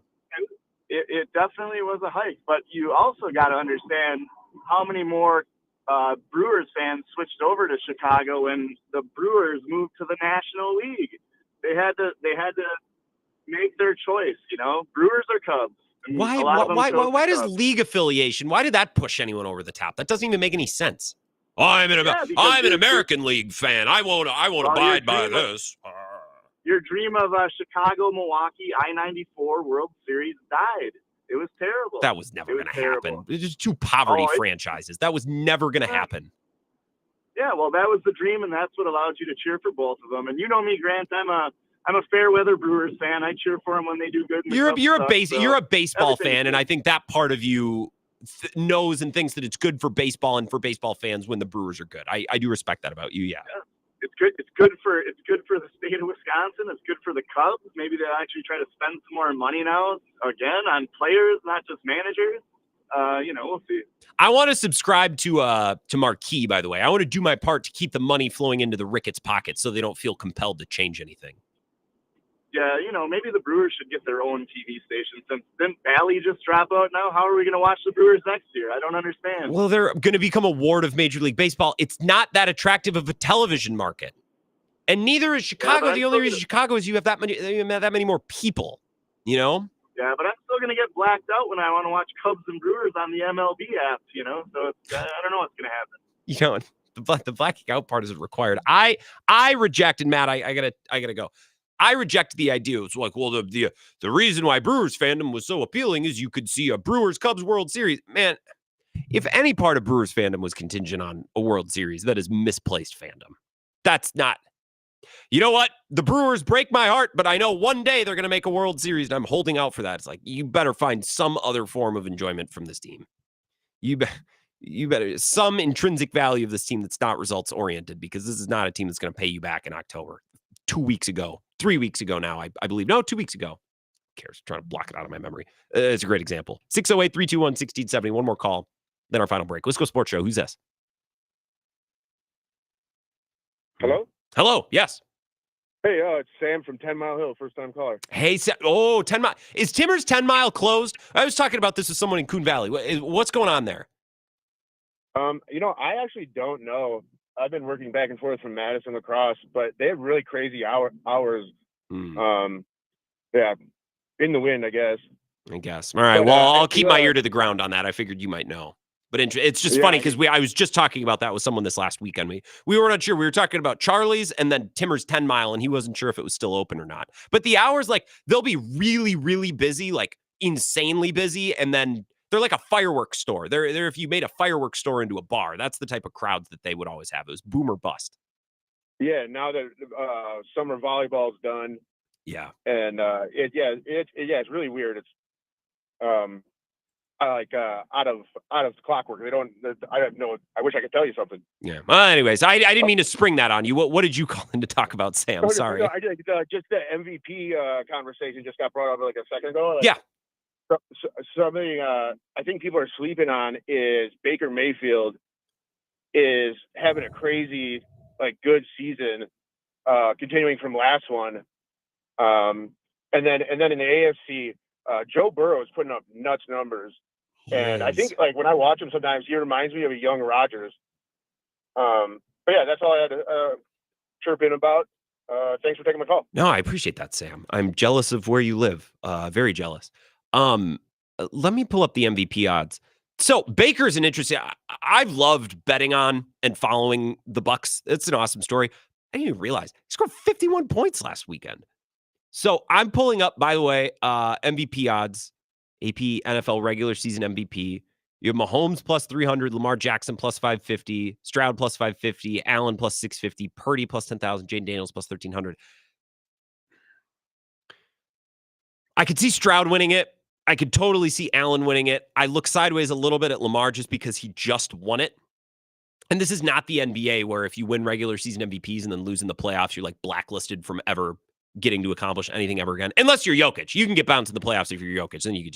It definitely was a hike, but you also got to understand how many more Brewers fans switched over to Chicago when the Brewers moved to the National League. They had to make their choice, Brewers or Cubs. And Why does league affiliation? Why did that push anyone over the top? That doesn't even make any sense. I'm an American League fan. I won't abide by this. your dream of a Chicago-Milwaukee I-94 World Series died. It was terrible. That was never going to happen. It's just two Oh, poverty franchises. That was never going to happen. Yeah, well, that was the dream, and that's what allowed you to cheer for both of them. And you know me, Grant. I'm a fair weather Brewers fan. I cheer for them when they do good. You're a baseball fan, and I think that part of you knows and thinks that it's good for baseball and for baseball fans when the Brewers are good. I do respect that about you. Yeah. It's good. It's good for the state of Wisconsin. It's good for the Cubs. Maybe they'll actually try to spend some more money now again on players, not just managers. We'll see. I want to subscribe to Marquee, by the way. I want to do my part to keep the money flowing into the Ricketts pocket so they don't feel compelled to change anything. Yeah, maybe the Brewers should get their own TV station. Since didn't Bally just drop out now? How are we going to watch the Brewers next year? I don't understand. Well, they're going to become a ward of Major League Baseball. It's not that attractive of a television market. And neither is Chicago. Yeah, the only reason Chicago is you have that many more people, Yeah, but I'm still going to get blacked out when I want to watch Cubs and Brewers on the MLB app, So it's, I don't know what's going to happen. The blacking out part isn't required. I reject, and Matt, I gotta go. I reject the idea. It's like, well, the reason why Brewers fandom was so appealing is you could see a Brewers Cubs World Series. Man, if any part of Brewers fandom was contingent on a World Series, that is misplaced fandom. That's not. You know what? The Brewers break my heart, but I know one day they're going to make a World Series, and I'm holding out for that. It's like, you better find some other form of enjoyment from this team. You better some intrinsic value of this team that's not results oriented, because this is not a team that's going to pay you back in October. 3 weeks ago now, I believe. No, 2 weeks ago. Who cares? I'm trying to block it out of my memory. It's a great example. 608-321-1670. One more call, then our final break. Let's go sports show. Who's this? Hello? Hello. Yes. Hey, it's Sam from 10 Mile Hill, first-time caller. Hey, 10 Mile. Is Timbers 10 Mile closed? I was talking about this with someone in Coon Valley. What's going on there? I actually don't know. I've been working back and forth from Madison Lacrosse, but they have really crazy hours. Yeah, in the wind, I guess. All right. Well, I'll keep my ear to the ground on that. I figured you might know. But it's just funny because I was just talking about that with someone this last weekend. We were not sure. We were talking about Charlie's and then Timbers 10 Mile, and he wasn't sure if it was still open or not. But the hours, they'll be really, really busy, insanely busy, and then they're like a fireworks store. They're if you made a fireworks store into a bar. That's the type of crowds that they would always have. It was boom or bust. Yeah, now that summer volleyball's done. Yeah. And it's really weird. It's out of clockwork. I wish I could tell you something. Yeah. Well, anyways, I didn't mean to spring that on you. What did you call in to talk about, Sam? Sorry. I did. Just the MVP conversation just got brought up a second ago. Yeah. Something I think people are sleeping on is Baker Mayfield is having a crazy good season, continuing from last one. And then in the AFC, Joe Burrow is putting up nuts numbers. And I think when I watch him sometimes, he reminds me of a young Rodgers. But yeah, that's all I had to chirp in about. Thanks for taking my call. No, I appreciate that, Sam. I'm jealous of where you live. Very jealous. Let me pull up the MVP odds. So Baker's an interesting. I've loved betting on and following the Bucs. It's an awesome story. I didn't even realize he scored 51 points last weekend. So I'm pulling up, by the way, MVP odds, AP NFL regular season MVP. You have Mahomes plus 300, Lamar Jackson plus 550, Stroud plus 550, Allen plus 650, Purdy plus 10,000, Jane Daniels plus 1,300. I could see Stroud winning it. I could totally see Allen winning it. I look sideways a little bit at Lamar just because he just won it. And this is not the NBA where if you win regular season MVPs and then lose in the playoffs, you're blacklisted from ever getting to accomplish anything ever again. Unless you're Jokic. You can get bounced in the playoffs if you're Jokic. Then you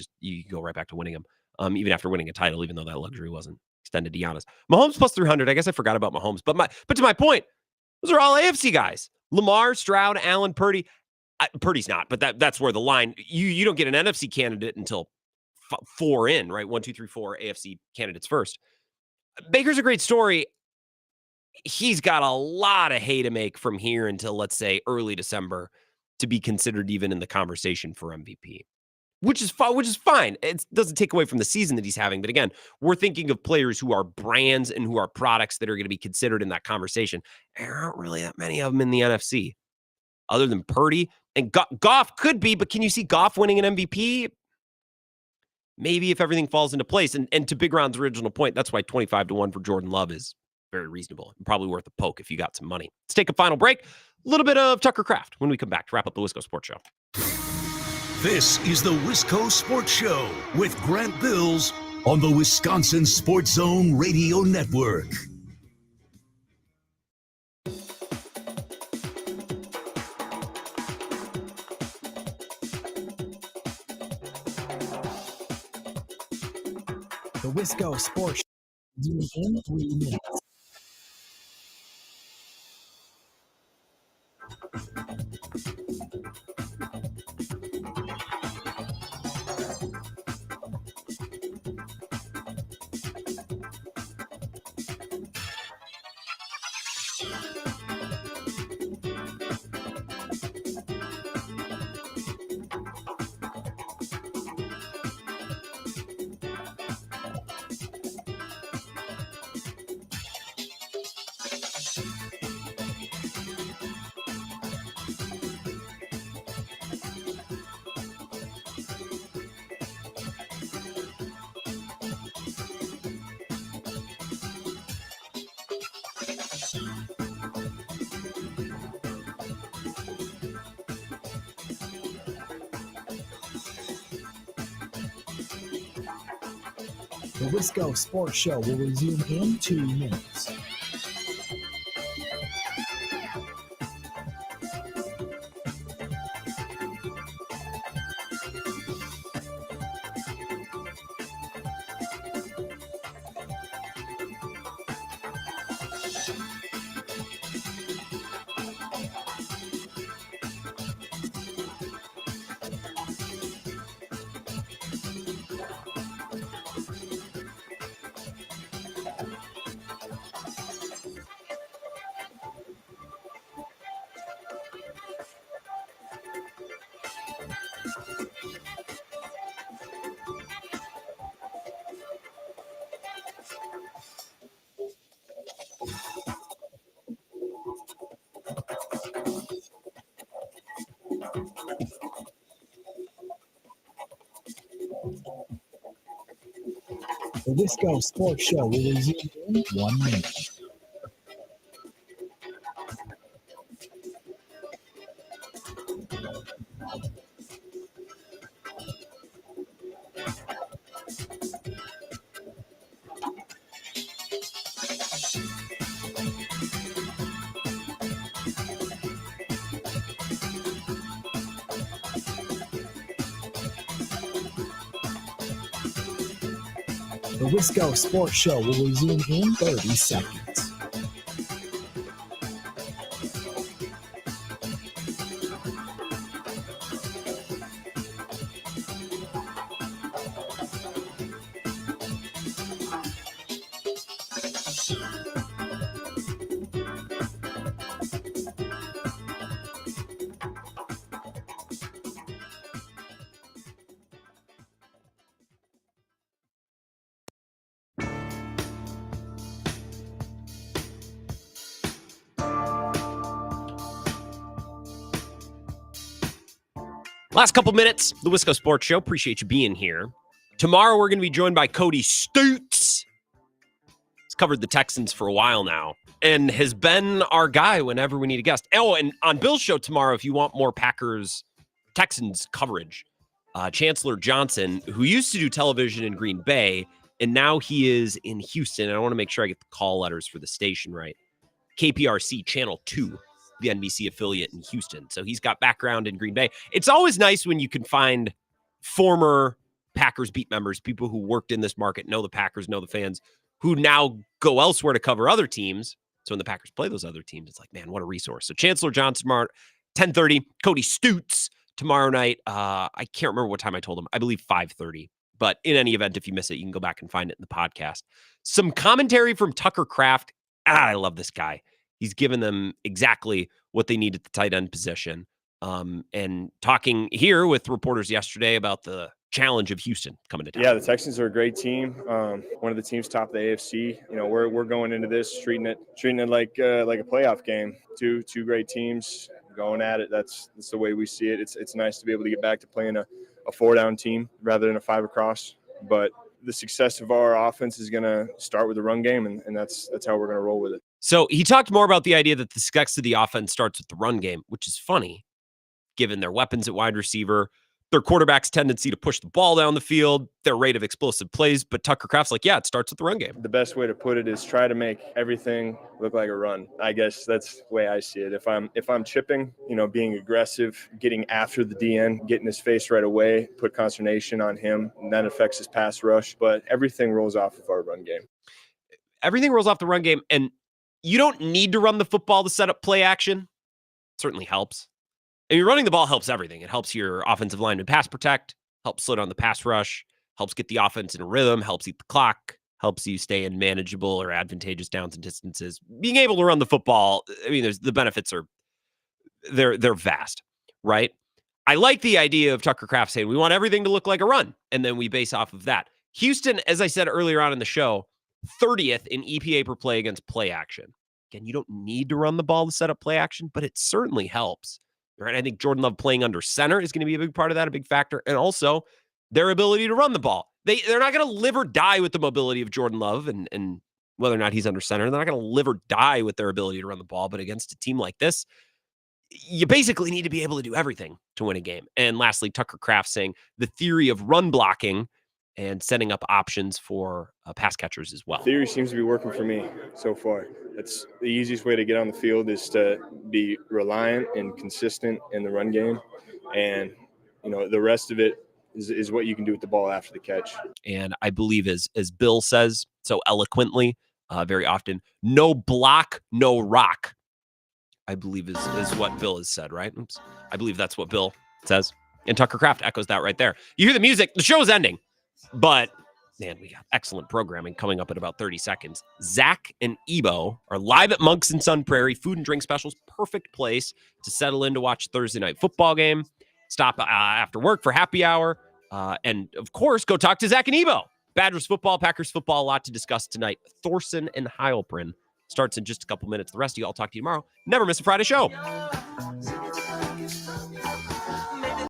can go right back to winning them, even after winning a title, even though that luxury wasn't extended to Giannis. Mahomes plus 300. I guess I forgot about Mahomes. But to my point, those are all AFC guys. Lamar, Stroud, Allen, Purdy. Purdy's not, but that's where the line, you don't get an NFC candidate until 4 in, right? 1, 2, 3, 4 AFC candidates first. Baker's a great story. He's got a lot of hay to make from here until, let's say, early December to be considered even in the conversation for MVP, which is fine. It doesn't take away from the season that he's having. But again, we're thinking of players who are brands and who are products that are going to be considered in that conversation. There aren't really that many of them in the NFC. other than Purdy. And Goff could be, but can you see Goff winning an MVP? Maybe if everything falls into place. And to Big Ron's original point, that's why 25-1 for Jordan Love is very reasonable and probably worth a poke if you got some money. Let's take a final break. A little bit of Tucker Kraft when we come back to wrap up the Wisco Sports Show. This is the Wisco Sports Show with Grant Bills on the Wisconsin Sports Zone Radio Network. The Wisco Sports Show in 3 minutes. The Wisco Sports Show will resume in 2 minutes. The Wisco Sports Show will resume in 1 minute. The Wisco Sports Show will resume in 30 seconds. Last couple minutes, the Wisco Sports Show. Appreciate you being here. Tomorrow, we're going to be joined by Cody Stutes. He's covered the Texans for a while now and has been our guy whenever we need a guest. Oh, and on Bill's show tomorrow, if you want more Packers-Texans coverage, Chancellor Johnson, who used to do television in Green Bay, and now he is in Houston. And I want to make sure I get the call letters for the station right. KPRC Channel 2. The NBC affiliate in Houston. So he's got background in Green Bay. It's always nice when you can find former Packers beat members, people who worked in this market, know the Packers, know the fans, who now go elsewhere to cover other teams. So when the Packers play those other teams, it's like, man, what a resource. So Chancellor Johnson tomorrow, 10:30. Cody Stutes tomorrow night. I can't remember what time I told him. I believe 5:30. But in any event, if you miss it, you can go back and find it in the podcast. Some commentary from Tucker Kraft. I love this guy. He's given them exactly what they need at the tight end position. And talking here with reporters yesterday about the challenge of Houston coming to town. Yeah, the Texans are a great team. One of the teams top of the AFC. You know, we're going into this treating it like a playoff game. Two great teams, going at it. That's the way we see it. It's nice to be able to get back to playing a 4-down team rather than a 5 across. But the success of our offense is going to start with the run game, and that's how we're going to roll with it. So he talked more about the idea that the success of the offense starts with the run game, which is funny, given their weapons at wide receiver, their quarterback's tendency to push the ball down the field, their rate of explosive plays. But Tucker Kraft's like, yeah, it starts with the run game. The best way to put it is try to make everything look like a run. I guess that's the way I see it. If I'm chipping, being aggressive, getting after the DN, getting his face right away, put consternation on him, and that affects his pass rush. But everything rolls off of our run game. Everything rolls off the run game, and you don't need to run the football to set up play action. It certainly helps. And running the ball helps everything. It helps your offensive lineman pass protect, helps slow down the pass rush, helps get the offense in a rhythm, helps eat the clock, helps you stay in manageable or advantageous downs and distances. Being able to run the football, I mean, the benefits are they're vast, right? I like the idea of Tucker Kraft saying we want everything to look like a run, and then we base off of that. Houston, as I said earlier on in the show, 30th in EPA per play against play action. Again, you don't need to run the ball to set up play action, but it certainly helps. Right? I think Jordan Love playing under center is going to be a big part of that, a big factor. And also their ability to run the ball. They're not going to live or die with the mobility of Jordan Love and whether or not he's under center. They're not going to live or die with their ability to run the ball. But against a team like this, you basically need to be able to do everything to win a game. And lastly, Tucker Kraft saying the theory of run blocking and setting up options for pass catchers as well. Theory seems to be working for me so far. That's the easiest way to get on the field is to be reliant and consistent in the run game. And, the rest of it is what you can do with the ball after the catch. And I believe as Bill says so eloquently, very often, no block, no rock, I believe is what Bill has said, right? Oops. I believe that's what Bill says. And Tucker Kraft echoes that right there. You hear the music, the show's ending. But, man, we got excellent programming coming up in about 30 seconds. Zach and Ebo are live at Monks and Sun Prairie. Food and drink specials. Perfect place to settle in to watch Thursday night football game. Stop after work for happy hour. And, of course, go talk to Zach and Ebo. Badgers football, Packers football, a lot to discuss tonight. Thorson and Heilprin starts in just a couple minutes. The rest of you, I'll talk to you tomorrow. Never miss a Friday show.